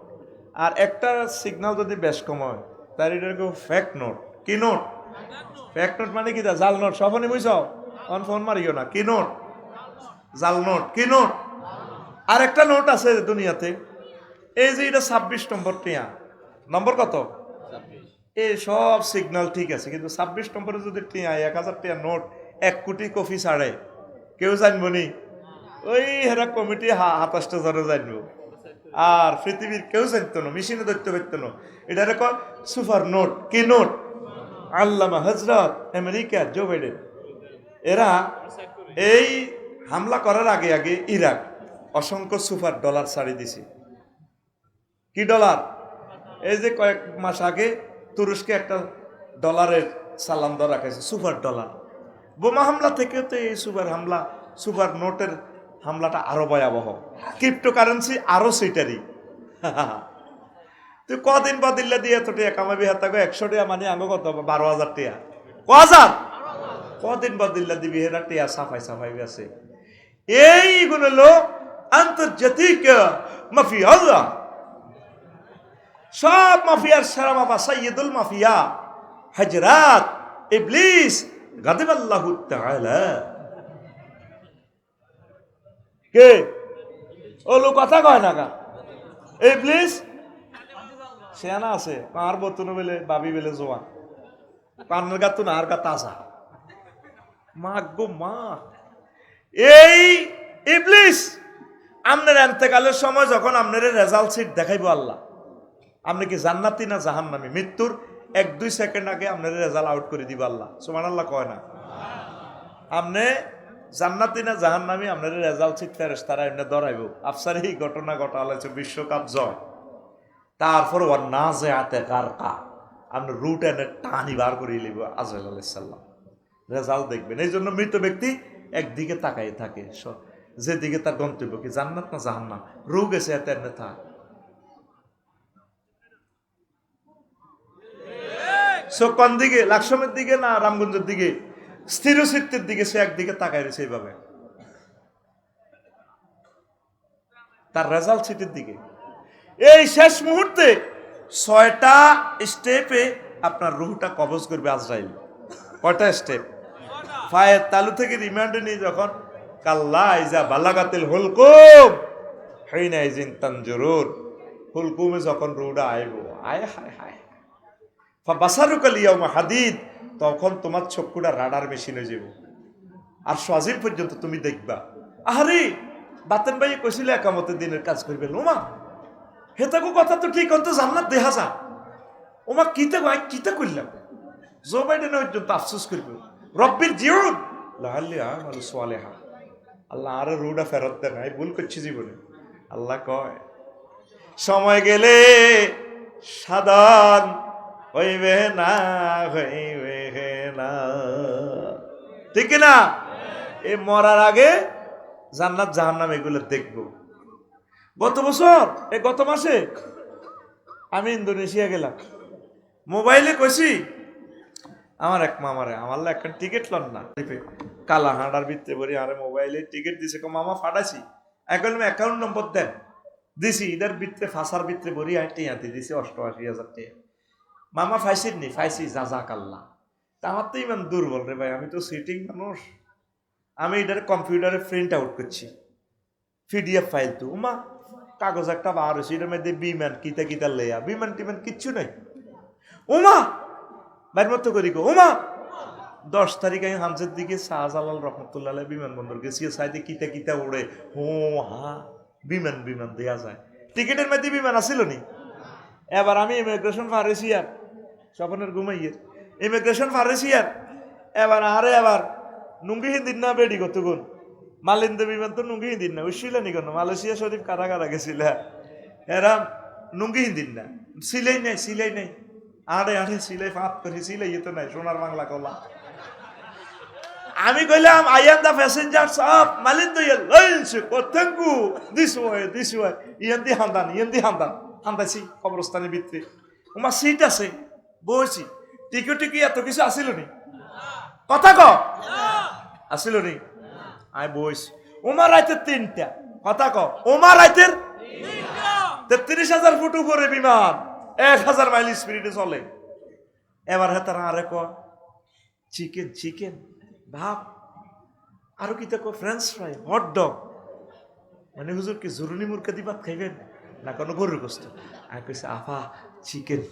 আর একটা সিগন্যাল যদি বেশ কম হয় তার এটার কেউ ফেক নোট। কি নোট? ফেক নোট মানে কি? জাল নোট। সফনি বুঝছ? অন ফোন মারিও না। কি নোট? জাল নোট। কি নোট? আর একটা নোট আছে দুনিয়াতে, এই যে এটা 26 নম্বর টিয়া, নম্বর কত? এই সব সিগন্যাল ঠিক আছে, কিন্তু 26 নম্বরে যদি টিয়া 1000 টিয়া নোট 1 কোটি কপি ছাড়ে, কেউ জানবো নি? ওই হেরা কমিটি 27টা জনে জানবো, আর পৃথিবীর কেউ জানতো না, মেশিনে ধরতে পারতো না। এটা কয় সুপার নোট। কি নোট? আল্লামা হজরত আমেরিকার জো বাইডেন, এরা এই হামলা করার আগে আগে ইরাক অসংখ্য সুপার ডলার ছাড়ি দিছি। কি ডলার? এই যে কয়েক মাস আগে তুরস্কে একটা ডলারের সালাম দেওয়া রাখেছে, সুপার ডলার। বোমা হামলা থেকেও তো এই সুপার হামলা, সুপার নোটের হামলাটা আরো ভয়াবহ, ক্রিপ্টোকারেন্সি আরো সিটারি। তুই কদিন বাদিল্লা দিয়ে এত টিয়া কামাবি, হাত 100 টাকা মানে আঙ্গ কত 12,000 টাকা, কহাজার কদিন বাদিল্লা দিবি, হেরা টিয়া সাফাই সাফাই আছে। এইগুলো হলো আন্তর্জাতিক মাফিয়া, সব মাফিয়ার সেরা মাফা সাইয়্যিদুল মাফিয়া হযরত ইবলিস গাদিবাল্লাহু তাআলা। কে ওলো কথা কয় না কা? ইবলিস সেনা আছে, আর বতুনো বেলে বাবি বেলে জোয়ান, কানের গাতুন আর গা তাজা। মা গো মা, এই ইবলিস আপনার এন্তেকালের সময় যখন আপনার রেজাল্ট শিট দেখাইবো আল্লাহ, আপনি কি জান্নাতি না জাহান্নামী, মৃত্যুর 1-2 সেকেন্ড আগে আপনার রেজাল্ট আউট করে দিব আল্লাহ। সুবহানাল্লাহ কয় না? আপনি জান্নাতি না জাহান্নামী, আপনার রেজাল্ট শিট ফেরেশতারা এমনি ধরাইব। আফসার এই ঘটনা ঘটালেছে বিশ্বকাপ জয়, তারপর ওয়ান নাজিআতে গারকা, আপনি রুট এনে টানি বার করে লিব আজরাইল আলাইহিস সালাম, রেজাল্ট দেখবেন। এই জন্য মৃত ব্যক্তি একদিকে তাকাই থাকে, যেদিকে তার গন্তব্য, কি জান্নাত না জাহান্নাম, রু গেছে এত এনে থাক। কোন দিকে? লাকসামের দিকে না রামগঞ্জের দিকে? স্থিরচিত্তের দিকে সে একদিকে তাকাই রয়েছে এইভাবে, তার রেজাল্ট সিটের দিকে। এই শেষ মুহূর্তে 6টা স্টেপে আপনার রুহটা কবজ করবে আজরাইল। কয়টা স্টেপ? ফায়ের তালু থেকে রিমান্ডে নিয়ে যখন কাল্লা ইজা বালাগাতিল হুলকুম হিনা ইজিন তানজুরুন, হুলকুমে যখন রুহটা আইব, আয় হায় হায়, ফাবাসারুকাল ইয়াউমা হাদিদ, তখন তোমার চক্ষুটা রাডার মেশিন হয়ে যাব, আর সাজিল পর্যন্ত তুমি দেখবা। আহারে বাতেন ভাই কইছিল একামতের দিনের কাজ করবে, ওমা হেতাকো কথা তো ঠিক, অন্ত জান্নাত দেখা যা, ওমা কিতে ভাই কিতে করলাম, জো বাইডেন পর্যন্ত আফসোস করবে, রব্বির জিউন লাআল্লি আমালু সালিহা, আল্লাহ আরে রুডা ফেরত দেন, আমি ভুল করছি জীবনে। আল্লাহ কয় সময় গেলে সাধন হইবে না, হইবে না, ঠিক না? এই মরার আগে জান্নাত জাহান্নাম এগুলো দেখবো। গত বছর গত মাসে আমি ইন্দোনেশিয়া গেলাম, মোবাইলে কইছি আমার এক মামারে, আমার একটা টিকিট লন না, কালা হাঁটার ভিতরে বলি, আরে মোবাইলে টিকিট দিছে, মামা ফাটাইছি, এখন অ্যাকাউন্ট নম্বর দেন, দিছি, ইদার ভিতরে ফাঁসার ভিতরে বলি টিয়াতে দিছি 88,000 টাকা। মামা ফাইসির নি, ফাইসি জাজাক আল্লাহ। তা আমার তো ইমান দুর্বল রে ভাই, আমি তো সিটিং মানুষ, আমি এটার কম্পিউটারে প্রিন্ট আউট করছি, পিডিএফ ফাইল তো, উমা কাগজ একটা বার হয়েছে, এটার মধ্যে বিমান কিতা কিতা লেয়া, বিমান টিমান কিচ্ছু নাই, ওমা বাইর মতো করি গো, ওমা 10 তারিখ আমি হামজের দিকে শাহজালাল রহমতুল্লাহ বিমানবন্দর গেছি, সাইডে কিতা কিতা উড়ে, হো হা বিমান বিমান দেয়া যায়, টিকিটের মধ্যে বিমান আসিল নি। এবার আমি ইমিগ্রেশন ফারেছি আর স্বপনের ঘুমাইয়ে ইমিগ্রেশন ফারেছি আর এবার আরে এবার নুঙ্গি হিন্দিন না বেডি কতগুণ মালিন্দে বিমান তো নুঙ্গি হিন্দিন না, উশিল নি কেন মালয়েশিয়া শরীফ কারা কারা গেছিল, এরা নুঙ্গি হিন্দিন না, সিলাই নাই সিলাই নাই, আড়ে আড়ে সিলাই ফাঁপ করে সিলাই তো নাই, সোনার বাংলা কলা। আমি কইলাম I am the passengers of Malindo airlines, thank you, this way ইয়ান্দি হান্দান হান্দাইছি কবরস্থানের ভিতরে, আমার সিট আছে বইছি, টিকি টিকি এত কিছু আসিল নি, কথা ক আসিল নি, আমি বইছি, ওমার রাইতের 3টা, কথা ক ওমার রাইতের 33,000 ফুট উপরে বিমান, 1,000 মাইল স্পিডে চলে। এবার হেতারা আরে ক চিকেন চিকেন ভাব, আরো কি দেখো ফ্রেঞ্চ ফ্রাই, হট ডগ, মানে হুজুর কি জরুরি মুরগা দি ভাত খাইবেন না কোনো গরুর গোস্ত? আমি কইছি আফা চিকেন।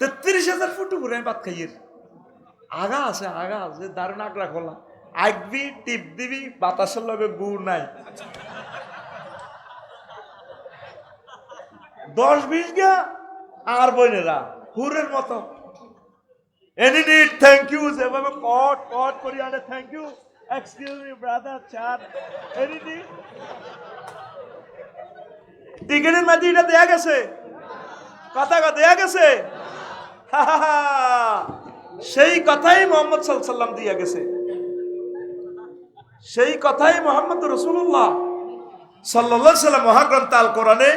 33,000 ফুট উপরে আমি ভাত খাইয়ের, আগা আছে দারুণ আগলা খোলা, আগবি টিপ দিবি, বাতাসের লগে গুড় নাই, 10-20 গা আর বইনেরা হুরের মতো, এনি নিড থ্যাংক ইউ, যেভাবে কট কট করি আনে thank you, excuse me brother চার এডিটি টিকেটের মধ্যে এটা দেয়া গেছে কথা দেয়া গেছে সেই কথাই মোহাম্মদ সাল্লাল্লাহু আলাইহি ওয়াসাল্লাম দিয়া গেছে সেই কথাই মোহাম্মদ রাসূলুল্লাহ সাল্লাল্লাহু আলাইহি ওয়াসাল্লাম মহাগ্রন্থ আল কোরআনে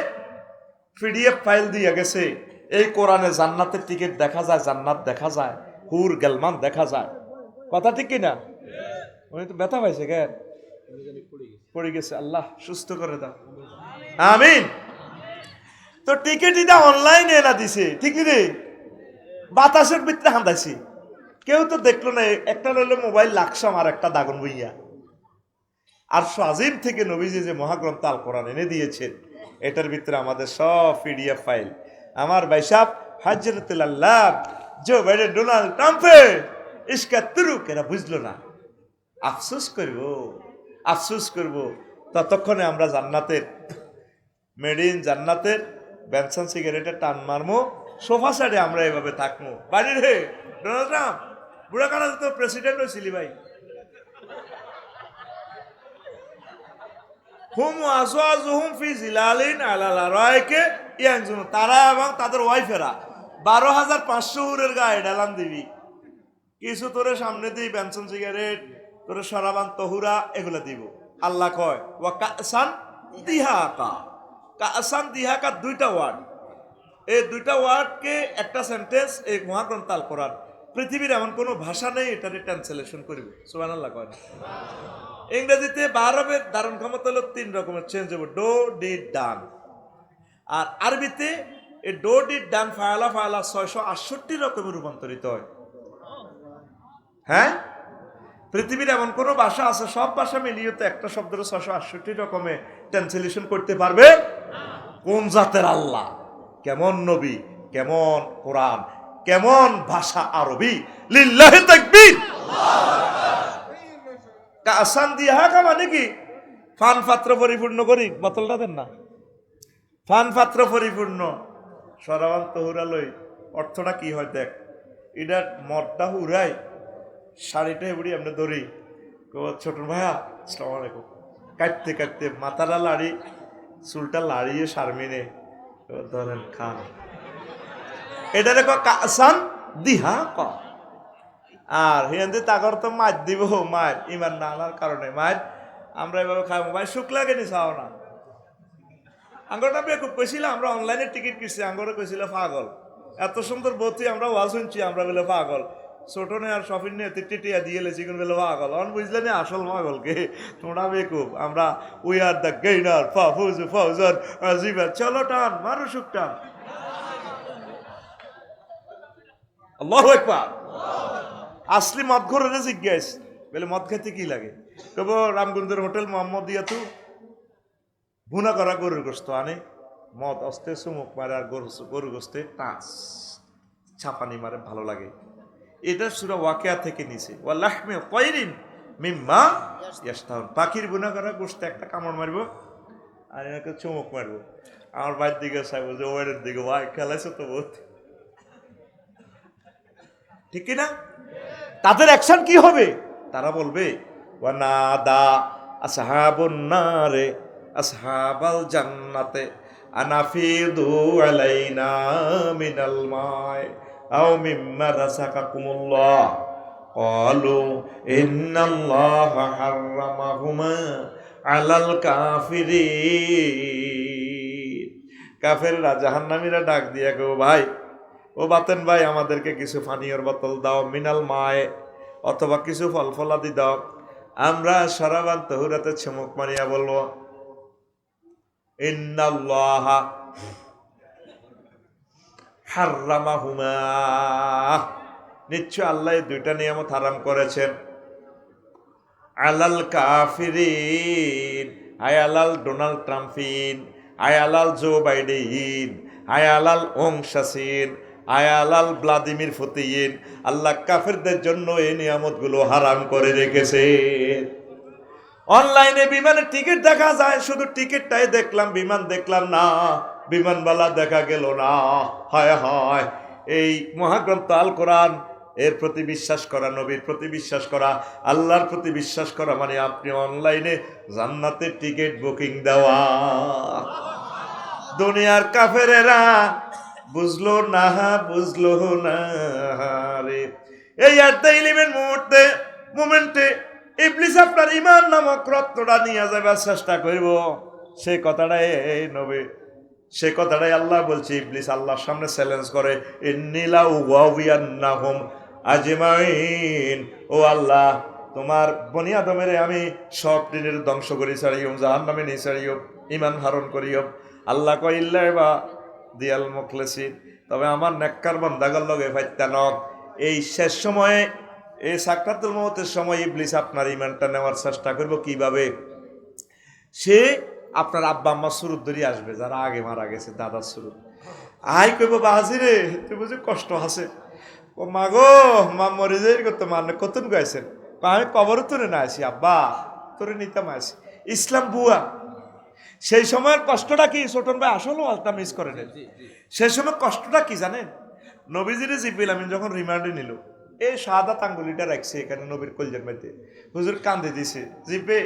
পিডিএফ ফাইল দিয়ে গেছে এই কোরআনে জান্নাতের টিকিট দেখা যায় জান্নাত দেখা যায় হুর গেলমান দেখা যায় কথা ঠিক কিনা উনি তো ব্যথা পাইছে কেন পড়ে গেছে আল্লাহ সুস্থ করে দাও আমিন তো টিকিট এটা অনলাইনে এনে দিছে ঠিক রে বাতাসের ভিতরে হান্দাইছি কেউ তো দেখলো না একটা হলো মোবাইল লাকসাম আর একটা দাগন বইয়া আর আজিম থেকে নবীজি যে মহাগ্রন্থ আল কোরআন এনে দিয়েছেন এটার ভিতরে আমাদের সব পিডিএফ ফাইল আমার ভাই সাহেব হযরতুল আল্লাহ জো বাইডেন ডোনাল্ড ট্রাম্পে ইসকা তুরুক এরা বুঝলো না আফসোস করব ততক্ষণে আমরা জান্নাতের মেড ইন জান্নাতের বেনসন সিগারেটের টান মারমো সোফা সাইডে আমরা এভাবে থাকবো বাড়ির হে ডোনাল্ড ট্রাম্প বুড়া কানা তো প্রেসিডেন্ট হয়েছিলি ভাই হুম আজওয়াজুহুম ফি জিলালিন আলাল আরাইকে ইয়ানজুন তারা এবং তাদের ওয়াইফেরা 12,500 হুরের গায়ে ডালান দিবি কিছু তোরে সামনে দিই বেনসন সিগারেট তোরে শরাবান তহুরা এগুলা দিব আল্লাহ কয় ওয়া কাসান দিহাকা দুইটা ওয়ার্ড এই দুইটা ওয়ার্ডকে একটা সেন্টেন্স এই মহাগ্রন্থ আল কোরআন পৃথিবীর এমন কোনো ভাষা নেই এটারে ট্রান্সলেশন করবে সুবহানাল্লাহ কয় ইংরেজিতে বা আরবের ধারণ ক্ষমতা হলো 3 রকমের চেঞ্জ হবে ডো ডিড ডান আর আরবিতে এই ডো ডিড ডান ফায়ালা 668 রকমের রূপান্তরিত হয় হ্যাঁ পৃথিবীর এমন কোনো ভাষা আছে সব ভাষা মিলিয়ে তো একটা শব্দের 668 রকমে ট্রান্সলেশন করতে পারবে কোন জাতের আল্লাহ কেমন নবী কেমন কোরআন কেমন ভাষা আরবি লিল্লাহি তাকবীর কাসান দিহাকা মানে কি ফান পাত্র পরিপূর্ণ করি বোতলটা দেন না ফান পাত্র পরিপূর্ণ সরাবান তহুরা লই অর্থটা কি হয় দেখ এটার মদটা হুরাই শাড়িটা এবারে আমরা ধরি ছোট ভাইয়া আসসালামু আলাইকুম কাটতে কাটতে মাথাটা লাড়ি চুলটা লাড়িয়ে শারমিনে ধরেন খান এটা দেখো কাসান দিহা ক আর হিন্দু তাগর তো মাছ দিব মাছ ইমান না আনার কারণে মাছ আমরা এভাবে খাবো ভাই শুক্লা কেনি চাও না আঙ্গরটা বেকুব কইছিলাম আমরা অনলাইনে টিকিট কিনছি আঙ্গরে কইছিল পাগল এত সুন্দর বতি আমরা ওয়াজ শুনছি আমরা বলে পাগল ছোট নে আর শপিং নে টিটিয়া দিয়ে লেছি কোন বলে পাগল অন বুঝলে না আসল পাগলকে তোমরা বেকুব আমরা উই আর দ্য গেইনার ফাউজার আজিবা চলো টান মারো সুখ টান আল্লাহু আকবার আসলি মদ ঘরে জিজ্ঞেস বলে মদ খেতে কি লাগে তবু রামগঞ্জের হোটেল মোহাম্মদিয়া তু ভুনা করা গরুর গোস্ত আনে মদ অস্তে চুমুক মারে আর গরু গোস্তে টাচ ছাপানি মারে ভালো লাগে এটা সূরা ওয়াকিয়া থেকে নিছে ওয়ালাহমি তায়রিন মিম্মা ইয়াশতাহুন পাখির ভুনা করা গোস্ত একটা কামড় মারবো আর এনাকে চুমুক মারবো আমার ভাইয়ের দিকে চাইবো যে ওয়ের দিকে ভাই খেলাইছো তো বহুত ঠিক কিনা তাদের অ্যাকশন কি হবে তারা বলবে ওয়ানাদা আসহাবুন নারে আসহাবাল জান্নাতে আনাফিদু আলাইনা মিনাল মাই আও মিম্মা রাযাকাকুমুল্লাহ ক্বালু ইন্নাল্লাহা হাররামাহুমা আলাল কাফিরিন কাফেররা জাহান্নামীরা ডাক দিয়া কও ভাই ও বাতেন ভাই আমাদেরকে কিছু পানীয়র বোতল দাও মিনাল মায় অথবা কিছু ফল ফলাদি দাও আমরা শরাবান তহুরাতে চমক মারিয়া বলবো ইন্নাল্লাহা হাররামাহুমা নিশ্চয় আল্লাহ দুইটা নিয়ামত হারাম করেছেন আলাল কাফিরিন আয় আলাল ডোনাল্ড ট্রাম্পিন আয় আলাল জো বাইডেন আয় আলাল অংশাসিন আয়ালাল ভ্লাদিমির পুতিন আল্লাহ কাফেরদের জন্য এই নিয়ামতগুলো হারাম করে রেখেছে অনলাইনে বিমানের টিকিট দেখা যায় শুধু টিকিটটাই দেখলাম বিমান দেখলাম না বিমানবালা দেখা গেল না হায় হায় এই মহাগ্রন্থ আল কোরআন এর প্রতি বিশ্বাস করা, নবীর প্রতি বিশ্বাস করা, আল্লাহর প্রতি বিশ্বাস করা মানে আপনি অনলাইনে জান্নাতের টিকিট বুকিং দেওয়া। দুনিয়ার কাফেরেরা বুঝলো না রে। এই ইলমের মোমেন্টে ইবলিস আপনার ঈমান নামক রত্নটা নিয়ে যাবার চেষ্টা করব, সেই কথাটাই এই নবী, সে কথাটাই আল্লাহ বলছে। ইবলিস আল্লাহর সামনে চ্যালেঞ্জ করে, ইন্নিলা উগাউয়ান্নাহুম আজমাইন, ও আল্লাহ তোমার বনি আদমের আমি সব দিনের ধ্বংস করি ছাড়িও, জাহান্নামে নিয়ে ছাড়িও, ঈমান হারণ করিও। আল্লাহ কয় ইল্লা বা দিয়াল মুখলিসিন, তবে আমার নেককার বান্দাগর লগে ফাইত্তান। এই শেষ সময়ে, এই সাকরাতুল মউতের সময় ইবলিস আপনার ঈমানটা নেওয়ার চেষ্টা করব কিভাবে? সে আপনার আব্বা আম্মা সুরুত ধরে আসবে, যারা আগে মারা গেছে, দাদার সুরুত। আই কইব বাজি রে, তুই বুঝি কষ্ট আছে। ও মা গো, মা মরে যাই করতো, মানে কতন গাইছেন, আমি কবর তোরে না আসি, আব্বা তোরে নিতাম আসি। ইসলাম বুয়া, সেই সময়ের কষ্টটা কি ছোটন ভাই আসলে আলতা মিস করে নেন। সেই সময় কষ্টটা কি জানেন? নবীজিরে জিব্রিল আমিন যখন রিমান্ডে নিল, এই শাহাদাত আঙ্গুলিটা রাখছে এখানে নবীর কলজের মধ্যে, হুজুর কান্দে দিছে, জিব্বে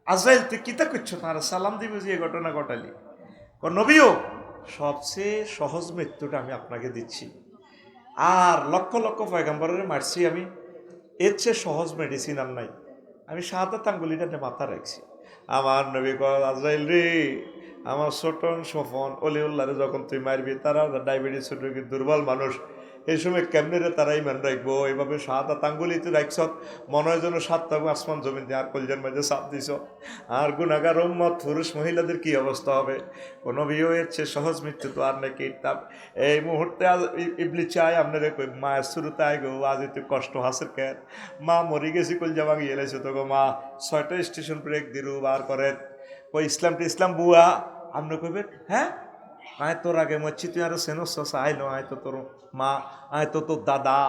আজরাইল তুই কিতা করছো, তার সালাম দিবি যে এই ঘটনা ঘটালি। নবীও সবচেয়ে সহজ মৃত্যুটা আমি আপনাকে দিচ্ছি, আর লক্ষ লক্ষ পয়গাম্বরের মারছি আমি, এর চেয়ে সহজ মেডিসিন আর নাই। আমি শাহাদাত আঙ্গুলিটা মাথা রাখছি। আমার নবী কয়, আজরাইল রে, আমার ছোটন সফন অলিউল্লাহরে যখন তুই মারবি, তারা ডায়াবেটিস রোগী, দুর্বল মানুষ, এই সময় কেমনে রে তারা ইমান রাখবো? এইভাবে শাহাদাত আঙ্গুলি তুই রাখছ, মনে হয় যেন 7টা আসমান জমিন দিয়ে আর কলজার মাঝে চাপ দিছ। আর গুনাগার উম্মত পুরুষ মহিলাদের কি অবস্থা হবে? কোনো বিয়ে এর চেয়ে সহজ মৃত্যু তো আর নাকি। এই মুহূর্তে ইবলিস চাই আপনার মায়ের শুরুতে আয় গো, আজ একটু কষ্ট হাসের কেন, মা মরি গেছি কলজা ভাঙি এলেছে তো গো মা, 6টা স্টেশন ব্রেক দিরু বার করেন। ওই ইসলাম বুয়া আপনি কইবেন, হ্যাঁ আয় তোর আগে মরছি, তুই আরো সেনস আইলো, আয় তো তোর মা, আয় তো তোর দাদা।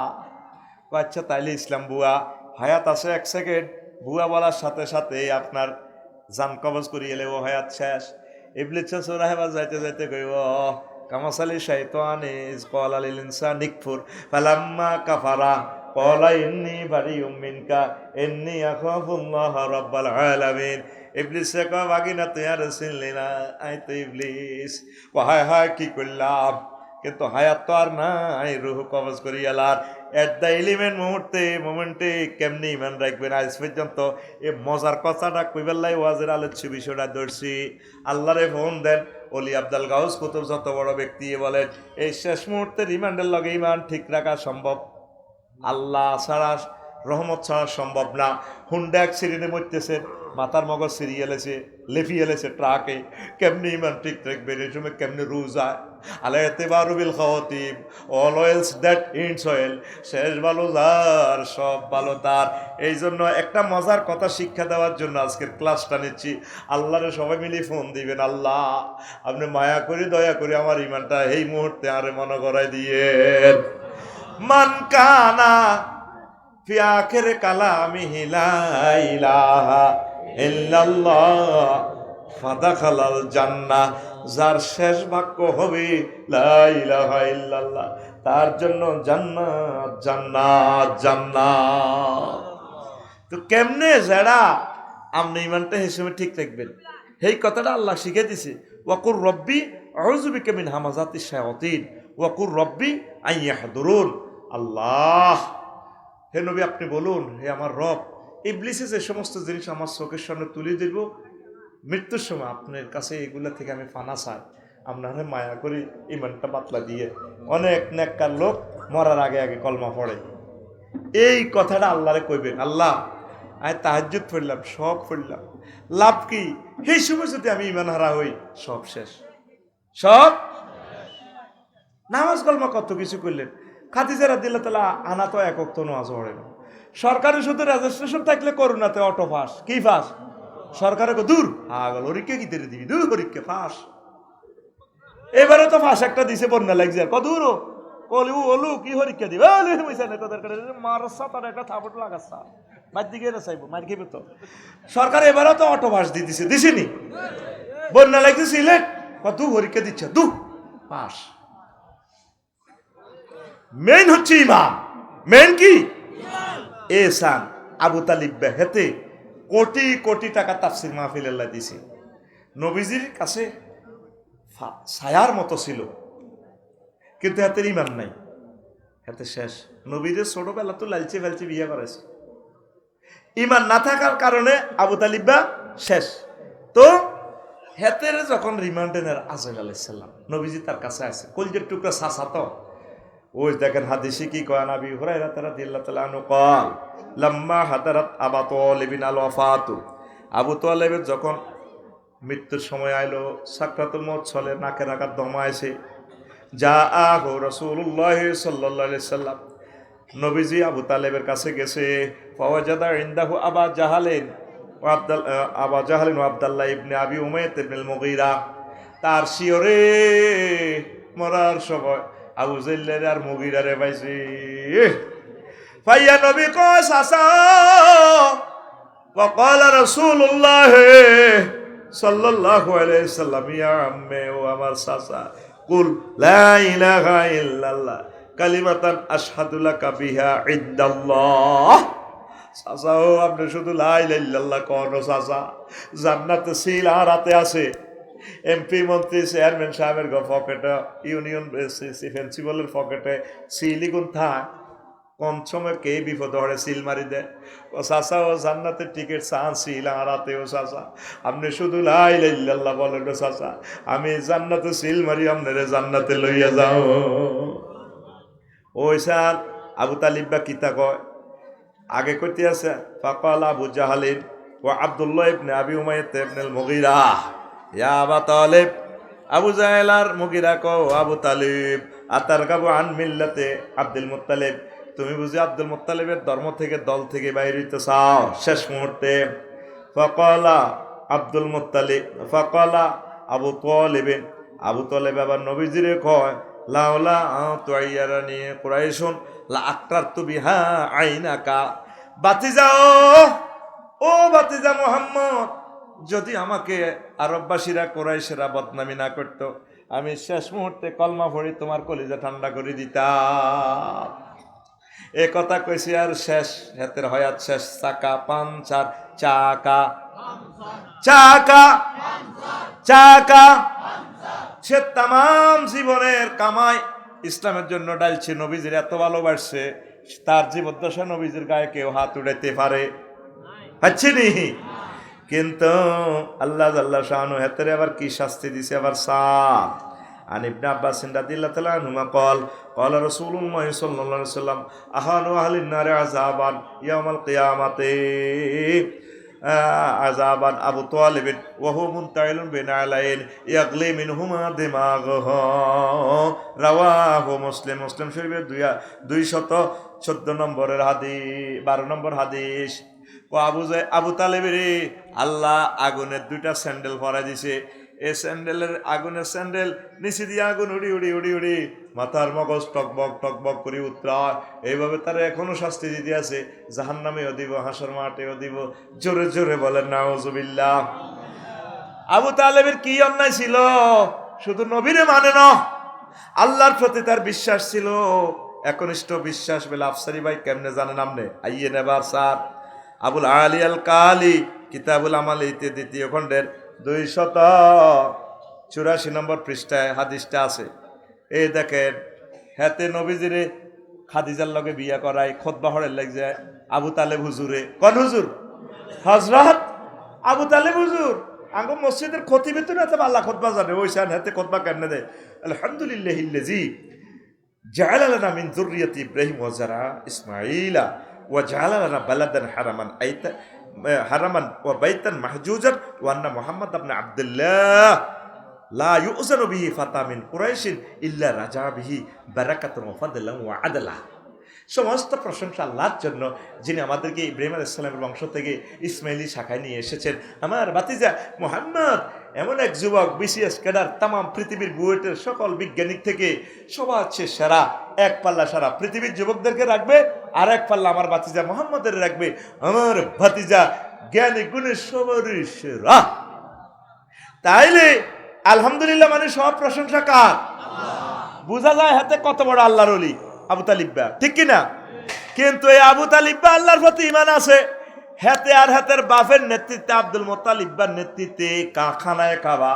আচ্ছা তাইলে ইসলাম বুয়া হায়াত আছে 1 সেকেন্ড, বুয়া বলার সাথে সাথে আপনার জান কবজ করিয়ে এলে ও হায়াত শেষ। ইবলিস সোরাহেবার যাইতে যাইতে কইব, কামাসালি শাইতান ইজ ক্বালা লিল ইনসানি নিকফুর ফালাম্মা কাফারা ক্বালা ইন্নী বারিউম মিনকা ইন্নী আখাফুল্লাহ রাব্বাল আলামিন। ইবলিস কয়, বাগিনা তুই আর চিনলি না, আই তো ইবলিস। হায় হায় কি করলাম, কিন্তু হায়াত তো আর নাই, রুহ কবজ করি এলার। এট দ্য এলিমেন্ট মোমেন্টে কেমনি ইমান রাখবেন? আজ পর্যন্ত এ মজার কথাটা কইবেল্লাই ওয়াজের আলোচ্য বিষয়টা ধরছি। আল্লাহরে ফোন দেন, অলি আব্দাল গাউস কুতুব যত বড় ব্যক্তি বলেন, এই শেষ মুহূর্তে রিমান্ডের লগে ইমান ঠিক রাখা সম্ভব, আল্লাহ ছাড়া, রহমত ছাড়া সম্ভব না। হুন্ডা অ্যাক্সিডেন্টে মরতেছেন, মাথার মগজ সিরিয়ে এলেছে, লেফিয়ে এলেছে ট্রাকে, কেমনি ইমান ঠিক রাখবেন? এই সময় কেমনি রুজা আলাইতিবারুবিল খাওয়াতিব, all wells that ends well, শেষ ভালো যার সব ভালো তার। এই জন্য একটা মজার কথা শিক্ষা দেওয়ার জন্য আজকের ক্লাসটা নিচ্ছি। আল্লাহরে সবাই মিলে ফোন দিবেন, আল্লাহ আপনি মায়া করে দয়া করে আমার ইমানটা এই মুহূর্তে আরে মনে করাই দিয়েন। মান কানা ফি আখির কালামিহি লা ইলাহা ইল্লাল্লাহ ফাদাখালাল জান্নাহ, যার শেষ বাক্য হবে লা ইলাহা ইল্লাল্লাহ, তার জন্য জান্নাত জান্নাত জান্নাত। তো কেমনে যারা আপনি ইমানটা হিসেবে ঠিক রাখবেন, এই কথাটা আল্লাহ শিখে দিছে। ওয়াকুর রব্বি আউযু বিকা মিন হামাযাতিশ শায়াতিন ওয়াকুর রব্বি আইয়াহদুরুন। আল্লাহ, হে নবী আপনি বলুন, হে আমার রব, ইবলিসে যে সমস্ত জিনিস আমার চোখের সামনে তুলে দেব, মৃত্যুর সময় আপনার কাছে এগুলা থেকে আমি ফানা চাই, আপনারা মায়া করি ইমানটা বাতলা দিয়ে। অনেক নেককার লোক মরার আগে আগে কলমা পড়ে। এই কথাটা আল্লাহরে কইবেন, আল্লাহ আমি তাহাজ্জুদ পড়লাম, সব পড়লাম, লাভ কি? এই সময় যদি আমি ইমান হারা হই, সব শেষ, সব। নামাজ কলমা কত কিছু করলেন, খাদিজা রাদিয়াল্লাহু তাআলা আনা তো একক তো নামাজ পড়ে না। সরকারি শুধু রেজিস্ট্রেশন থাকলে করুণাতে অটো পাস, কি পাস? সরকারে দূর আগল হরিকে কি তেরে দিবি, দূর হরিকে পাস। এবারে তো পাস একটা দিছে বন্যা লাগছে, কদূর কলি ওলু কি হরিকে দিবে, মারসা তার একটা থাপট লাগাচ্ছা, মার দিকে চাইবো, মার খেবে তো। সরকার এবারে তো অটো পাস দিয়ে দিছে, দিছিনি? বন্যা লাগছে সিলেট, কত হরিকে দিচ্ছে, দু পাস। মেইন হচ্ছে ইমান। মেন কি এহসান। আবু তালিব হেতে কোটি কোটি টাকা তাফসির মাহফিল আল্লাহ দিছে। নবীজির কাছে ছায়ার মতো ছিল, কিন্তু হাতের ইমান নাই, হাতে শেষ। নবীদের ছোটবেলা তো লালচে ফালচে বিয়ে করেছে, ইমান না থাকার কারণে আবু তালিবা শেষ। তো হেতের যখন রিমান্ডে নেন আজরাইল আলাইহিস সালাম, নবীজি তার কাছে আছে, কলজের টুকরা সাসা তো। ওই দেখেন হাদিসে কি কয়, নবী হুরায়রা রাদিয়াল্লাহু তাআলা আনহু قال লাম্মা হাদারাত আবু তালিব আল ওয়াফাতু, আবু তালিবের যখন মৃত্যুর সময় আইলো, সাকরাতুল মউত চলে, নাকে নাকাত দম আইছে, জাআহু রাসূলুল্লাহ সাল্লাল্লাহু আলাইহি সাল্লাম, নবীজি আবু তালেবের কাছে গেছে। ফাওয়াজাদা ইনদাহু আবা জাহালিন ওয়া আব্দুল্লাহ ইবনে আবি উমাইয়া ইবনুল মুগীরা। তার শিয়রে মরার সময় আবু জাহলের আর মুগীরারে পাইছে। ফাইয়া নবী কয় সাসা, وقال رسول الله সাল্লাল্লাহু আলাইহি সাল্লাম ইয়া আম্মে, ও আমার সাসা, কুল লা ইলাহা ইল্লাল্লাহ কালিমাতান আশহাদু লাকা বিহা ইনদাল্লাহ। চাচা ও আপনি শুধু লা ইলাহা ইল্লাল্লাহ কোন চাচা, জান্নাতে সিল আর হাতে আছে। এমপি মন্ত্রী চেয়ারম্যান সাহেবের পকেটে, ইউনিয়ন প্রিন্সিপালের পকেটে সিলিগুন থাক, কম সময় কে বিপদ হরে সিল মারি দেয়। ও চাচা ও জান্নাতের টিকিট চান সিল আর হাতে। ও চাচা আপনি শুধু লা ইলাহা ইল্লাল্লাহ বলেন, ও চাচা আমি জান্নাতে সিল মারি আপনারে জান্নাতে লইয়া যাও। ওই সাল আবু তালিব বা কিতা কয়, আগে কইতে আছে ফাকাল আবু জাহালিন ও আব্দুল্লাহ ইবনে আবি উমাইয়া ইবনুল মুগীরা ইয়া আবু তালিব। আবু জাহেল আর মুগীরা কও, আবু তালিব আতারগাবু আন মিল্লাতে আব্দুল মুত্তালিব, তুমি বুঝি আব্দুল মুত্তালিবের ধর্ম থেকে, দল থেকে বাইরে হইতে চাও শেষ মুহূর্তে। ফাকালা আব্দুল মুত্তালিব, ফাকালা আবু তালিব, আবু তালিব আবার নবীজিরে কয়, লাউলা তুয়াইয়ারানি কুরাইশুন লা আকরারতু বিহা আইনাকা। বাতিজা ও বাতিজা মুহাম্মদ, যদি আমাকে আরববাসীরা কুরাইশেরা বদনামি না করতো, আমি শেষ মুহূর্তে কলমা পড়ি তোমার কলিজা ঠান্ডা করে দিতাম। এ কথা কইছি আর শেষ, হাতের হয়াত শেষ। চাকা পাঞ্চার, চাকা চাকা চাকা, সে তাম জীবনের কামাই ইসলামের জন্য ডালছে। নবীজির এত ভালোবাসছে, তার জীবদ্দশা নবীজির গায়ে কেউ হাত উঠাইতে পারে হচ্ছে নি। কিন্তু আল্লাহ আল্লাহ শাহানু হেতের আবার কি শাস্তি দিছে, আবার সাপ। আন ইবনে আব্বাস রাদিয়াল্লাহু তাআলা আনহুমা قال قال رسول الله صلى الله عليه وسلم اهان اهل النار عذابا يوم القيامه আযাবান আবু তালিব ওয়া হুয়া মুনতাইলুন বিনা আলাইন ইয়াগলি মিনহুমা দিমাগহু। রাওয়াহু মুসলিম, মুসলিম শরীফের 214 নম্বরের হাদিস, 12 নম্বর হাদিস। ও আবু তালেবের আল্লাহ আগুনের 2টা স্যান্ডেল পরাই দিছে। এই স্যান্ডেলের, আগুনের স্যান্ডেল নিচে দিয়ে আগুন উড়ি উড়ি উড়ি উড়ি মাথার মগজ টকবক করে উত্তরায়। এইভাবে তারা এখনো শাস্তি দিতে আছে, জাহান্নামেও দিব, হাসর মাঠেও দিব। জোরে জোরে বলেন নাউজুবিল্লাহ। আবু তালেবের কি অন্যায় ছিল? শুধু নবীরে মানে না, আল্লাহর প্রতি তার বিশ্বাস ছিল, একনিষ্ঠ বিশ্বাস। বলে আফসারি ভাই কেমনে জানেন আপনি? আইয়ে নেবার স্যার আবুল আলী আল কালি কিতাবুল আমাল ইতে 2য় খণ্ডের 284 নম্বর পৃষ্ঠায় হাদিসটা আছে। এই দেখেন, হেতে নবীজিরে খাদিজার লগে বিয়া করায় খুতবা হড়ের লাগছে আবু তালেব হুজুরে। কোন হুজুর? হযরত আবু তালেব হুজুর। আঙ্গ মসজিদের খতিবে তো না, তো আল্লাহ খুতবা জানে। ওই সান হেতে খুতবা কেন দেয়? আলহামদুলিল্লাহিল্লাযী জাআলা লানা মিন যুররিয়াতি ইব্রাহিম ওয়া যারা ইসমাঈলা ওয়া জাআলা লানা বালাদান হারামান ওয়া বাইতান মাহজুজান ওয়া আন্না মুহাম্মদ ইবনে আব্দুল্লাহ লা ইউযানু বিহি ফাতা মিন কুরাইশিন ইল্লা রাজা বিহি বারাকাতুন ওয়া ফাদলান ওয়া আদলা। সমস্ত প্রশংসা আল্লাহর জন্য, যিনি আমাদেরকে ইব্রাহিম আলাইহিস সালামের বংশ থেকে ইসমাইলি শাখায় নিয়ে এসেছেন। আমার ভাতিজা মুহাম্মদ এমন এক যুবক, বিসিএস ক্যাডার, তাম পৃথিবীর বুয়েটের সকল বিজ্ঞানিক থেকে সবার চেয়ে সেরা। এক পাল্লা সারা পৃথিবীর যুবকদেরকে রাখবে, আর এক পাল্লা আমার ভাতিজা মুহাম্মদের রাখবে। আমার ভাতিজা জ্ঞানী গুণে সবারই সেরা। তাইলে আলহামদুলিল্লাহ মানে সব প্রশংসা কার? বুঝা যায় হাতে কত বড় আল্লাহর ওলি আবু তালিব, ঠিক কিনা? কিন্তু এই আবু তালিব বা আল্লাহর প্রতি ঈমান আছে, হাতে আর হাতের বাপের নেতৃত্বে আব্দুল মুত্তালিবের নেতৃত্বে কারখানায় কাবা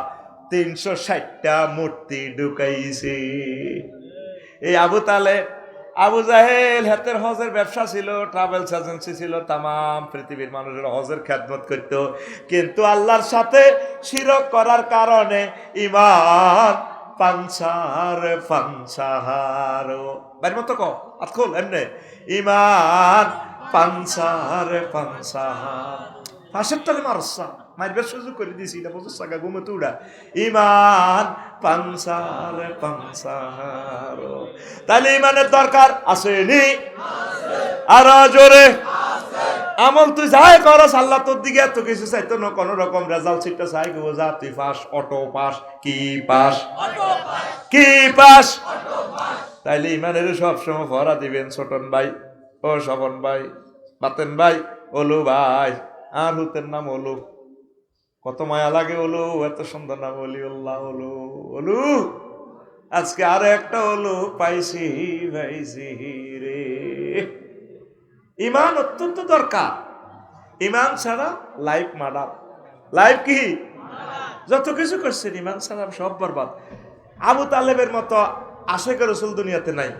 360টা মূর্তি ঢুকাইছে। এই আবু তালেব, আবু জাহেল হাতের হজের ব্যবসা ছিল, ট্রাভেলস এজেন্সি ছিল, তাম পৃথিবীর মানুষের হজের খেদমত করত, কিন্তু আল্লাহর সাথে শিরক করার কারণে ঈমান পাঞ্চার পাঞ্চার বাড়ির মতো কল এমনি ঈমান পাঞ্চার পাঞ্চার ফাঁসের তলে মারসা মারবার সুযোগ করে দিয়েছি, এটা বছর সাগা ঘুমে তুড়া ঈমান পাঞ্চার পাঞ্চার। তাহলে ঈমানের দরকার আসেনি? আর জোরে আমল তুই যাই করস, আল্লাহ তোর দিকে এত কিছু চাইতো না, কোন রকম রেজাল্ট সিটটা চাই গো, যা তুই পাস, অটো পাস, কি পাস, কি পাস। তাইলে ঈমানের সবসময় ভরা দিবেন ছোটন ভাই, ও স্বপন ভাই, বাতেন ভাই, ওলু ভাই, আর হুতের নাম ওলু, কত মায়া লাগে ওলু, এত সুন্দর নাম ওলিউল্লাহ ওলু। ওলু আজকে আরো একটা ওলু পাইছি পাইছি রে। ঈমান অত্যন্ত দরকার, ঈমান ছাড়া লাইফ মার্ডার, লাইফ কি যত কিছু করছেন ঈমান ছাড়া সব বরবাদ। আবু তালেবের মতো আশেকের রাসূল দুনিয়াতে নাই।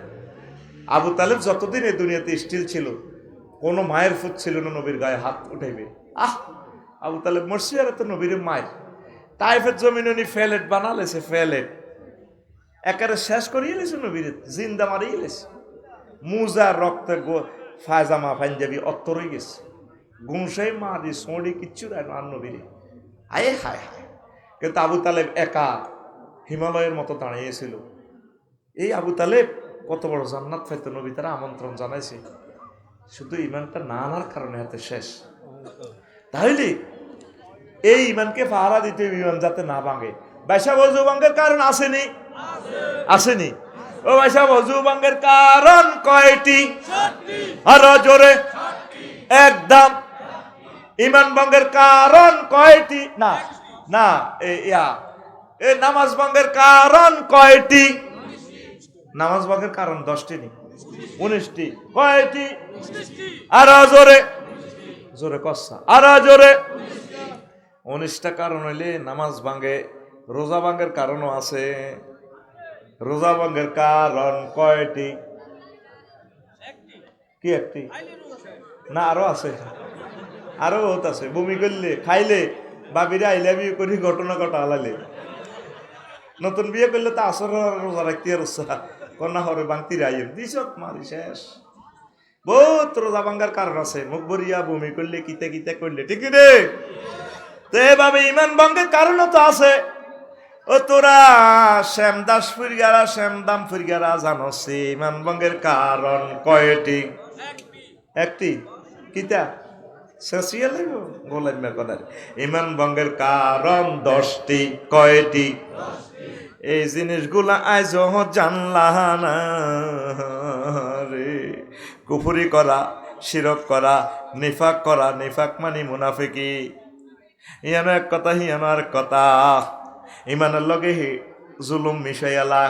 আবু তালেব যতদিন এই দুনিয়াতে স্টিল ছিল, কোনো মায়ের ফুট ছিল না নবীর গায়ে হাত উঠাইবে। আবু তালেব মরছি আর তো নবীর মায়ের তাইফের জমিন উনি ফেলেট বানালেছে, ফেলেট একেবারে শেষ করিয়ে লেছে, নবীর জিন্দা মারিয়ে লেছে, মুজা রক্তে ফায়জামা পাঞ্জাবি অত্তরই গেছে, গুঁসাই মারি সোঁড়ি কিচ্ছু দেয় না নবীরে। আয়ে হায় হায়। কিন্তু আবু তালেব একা হিমালয়ের মতো দাঁড়িয়েছিল। এই আবু তালেব কত বড় জান্নাত পাইতো, নবী তারা আমন্ত্রণ জানাইছে, শুধু ঈমানটা না আনার কারণে হাতে শেষ। তাহলে এই ঈমানকে পাহারা দিতে, ঈমান যাতে না ভাঙে। বাইশা বজু ভাঙ্গের কারণ আসেনি? আসেনি? ও বাইশা বজু ভাঙ্গের কারণ কয়টি? আরো জোরে একদম। ঈমান ভঙ্গের কারণ কয়টি? না না, এই নামাজ ভঙ্গের কারণ কয়টি? নামাজ ভঙ্গের কারণ 10টি নি, 19টি। কয়টি? আরো জোরে জোরে কসা, আরো জোরে। 19টা কারণ হইলে নামাজ ভাঙ্গে। রোজা ভাঙ্গের কারণও আছে। রোজা ভাঙ্গের কারণ কয়টি? কি একটি না, আরো আছে, আরো বহুত আছে। বমি করলে, খাইলে, বাবিরা আই লাভ ইউ করি ঘটনা ঘটা আলালে, নতুন বিয়ে করলে তো আসর রোজা রাখতে রোজা কন্যা হরে বাংতি রাইম দিস মারি শেষ। বহুত রোজা ভাঙ্গার কারণ আছে। মুখ ভরিয়া বমি করলে, কিতে কিতে করলে, ঠিক রে? তো এভাবে ঈমান ভঙ্গের কারণও তো আছে। ও তোরা শ্যামদাস ফুরগারা, শ্যামদাম ফুরগারা জানোস ঈমান ভঙ্গের কারণ কয়টি? একটি। কিতা শেষিয়া লাগবো গোলাম মেকনার। ঈমান ভঙ্গের কারণ 10টি। কয়টি? এই জিনিসগুলা আজ জানলা না রে। কুফরি করা, শিরক করা, নিফাক করা। নিফাক মানে মুনাফিকি। ইয়ানো এক কথা, হিয়ানো আর কথা। ইমানের লগে জুলুম মিশাইয়ালা,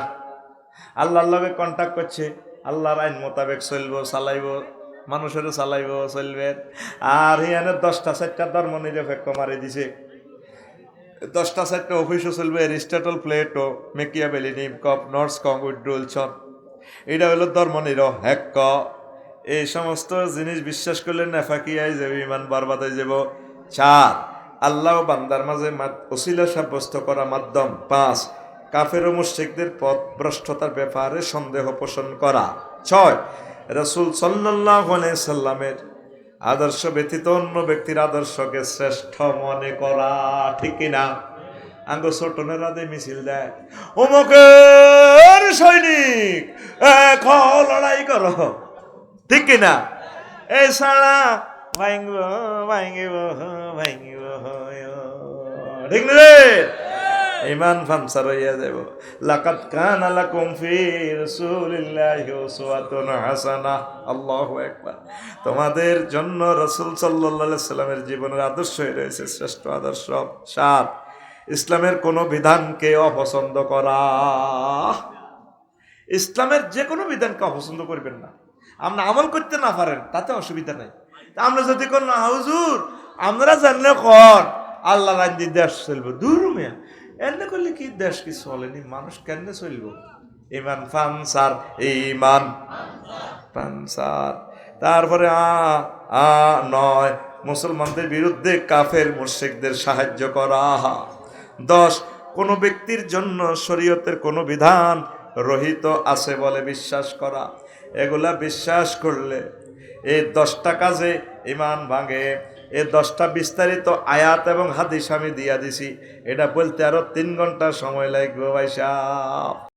আল্লাহর লগে কন্ট্যাক্ট করছে, আল্লাহর আইন মোতাবেক চলবো, চালাইব, মানুষেরও চালাইব, চলবে। আর হিয়ানে 10টা 4টা ধর্ম নিরপেক্ষ মারি দিছে। 10টা 4টা অফিসও চলবে, এরিস্টটল, প্লেটো, মেকিয়াভেলি, নিমকপ, নর্স কং, উইড্রোলসন। এটা হলো ধর্ম নিরপেক্ষ। এই সমস্ত জিনিস বিশ্বাস করলে নেফাকি আই যাবে, ইমান বরবাদ হয়ে যাব। 4, আল্লাহ বান্দার মাঝে ওসিলা সাব্যস্ত করা মাধ্যম। 5, কাফের ও মুশরিকদের পথ ভ্রষ্টতার ব্যাপারে সন্দেহ পোষণ করা। 6, রাসূল সাল্লাল্লাহু আলাইহি সাল্লামের আদর্শ ব্যতীত অন্য ব্যক্তির আদর্শকে শ্রেষ্ঠ মনে করা। ঠিক কিনা? আঙ্গ ছোটনের রাধে মিছিল দেয়, অমুকের সৈনিক এখন লড়াই করো, ঠিক কিনা? এই সারা ভাঙব ভাঙব ভাঙব, ঠিক রে? ঈমান ফামসার হইয়া যাব। লাকাদ কানা লাকুম ফি রাসূলিল্লাহি উসওয়াতুন হাসানাহ। আল্লাহু আকবার। তোমাদের জন্য রাসূল সাল্লাল্লাহু আলাইহি সাল্লামের জীবনের আদর্শ রয়েছে শ্রেষ্ঠ আদর্শ। 7, ইসলামের কোন বিধানকে অপছন্দ করা। ইসলামের যে কোনো বিধানকে অপছন্দ করবেন না। আপনি আমল করতে না পারেন তাতে অসুবিধা নাই। তা আমরা যদি কোন না হুজুর আমরা জানলে কর আল্লাহ রাজ্যে দেশ চলবো, দূর মিয়া এমনি করলে কি দেশ কি চলেনি, মানুষ কেমনে চলবো? ইমান ফানসার, ইমান ফানসার। তারপরে নয়, মুসলমানদের বিরুদ্ধে কাফের মুশরিকদের সাহায্য করা। 10, কোন ব্যক্তির জন্য শরীয়তের কোন বিধান রহিত আছে বলে বিশ্বাস করা। এগুলা বিশ্বাস করলে এই 10টা কাজে ইমান ভাঙে। এই 10টা বিস্তারিত আয়াত এবং হাদিস আমি দিয়া দিছি, এটা বলতে আরো 3 ঘন্টা সময় লাগবে ভাই সাহেব।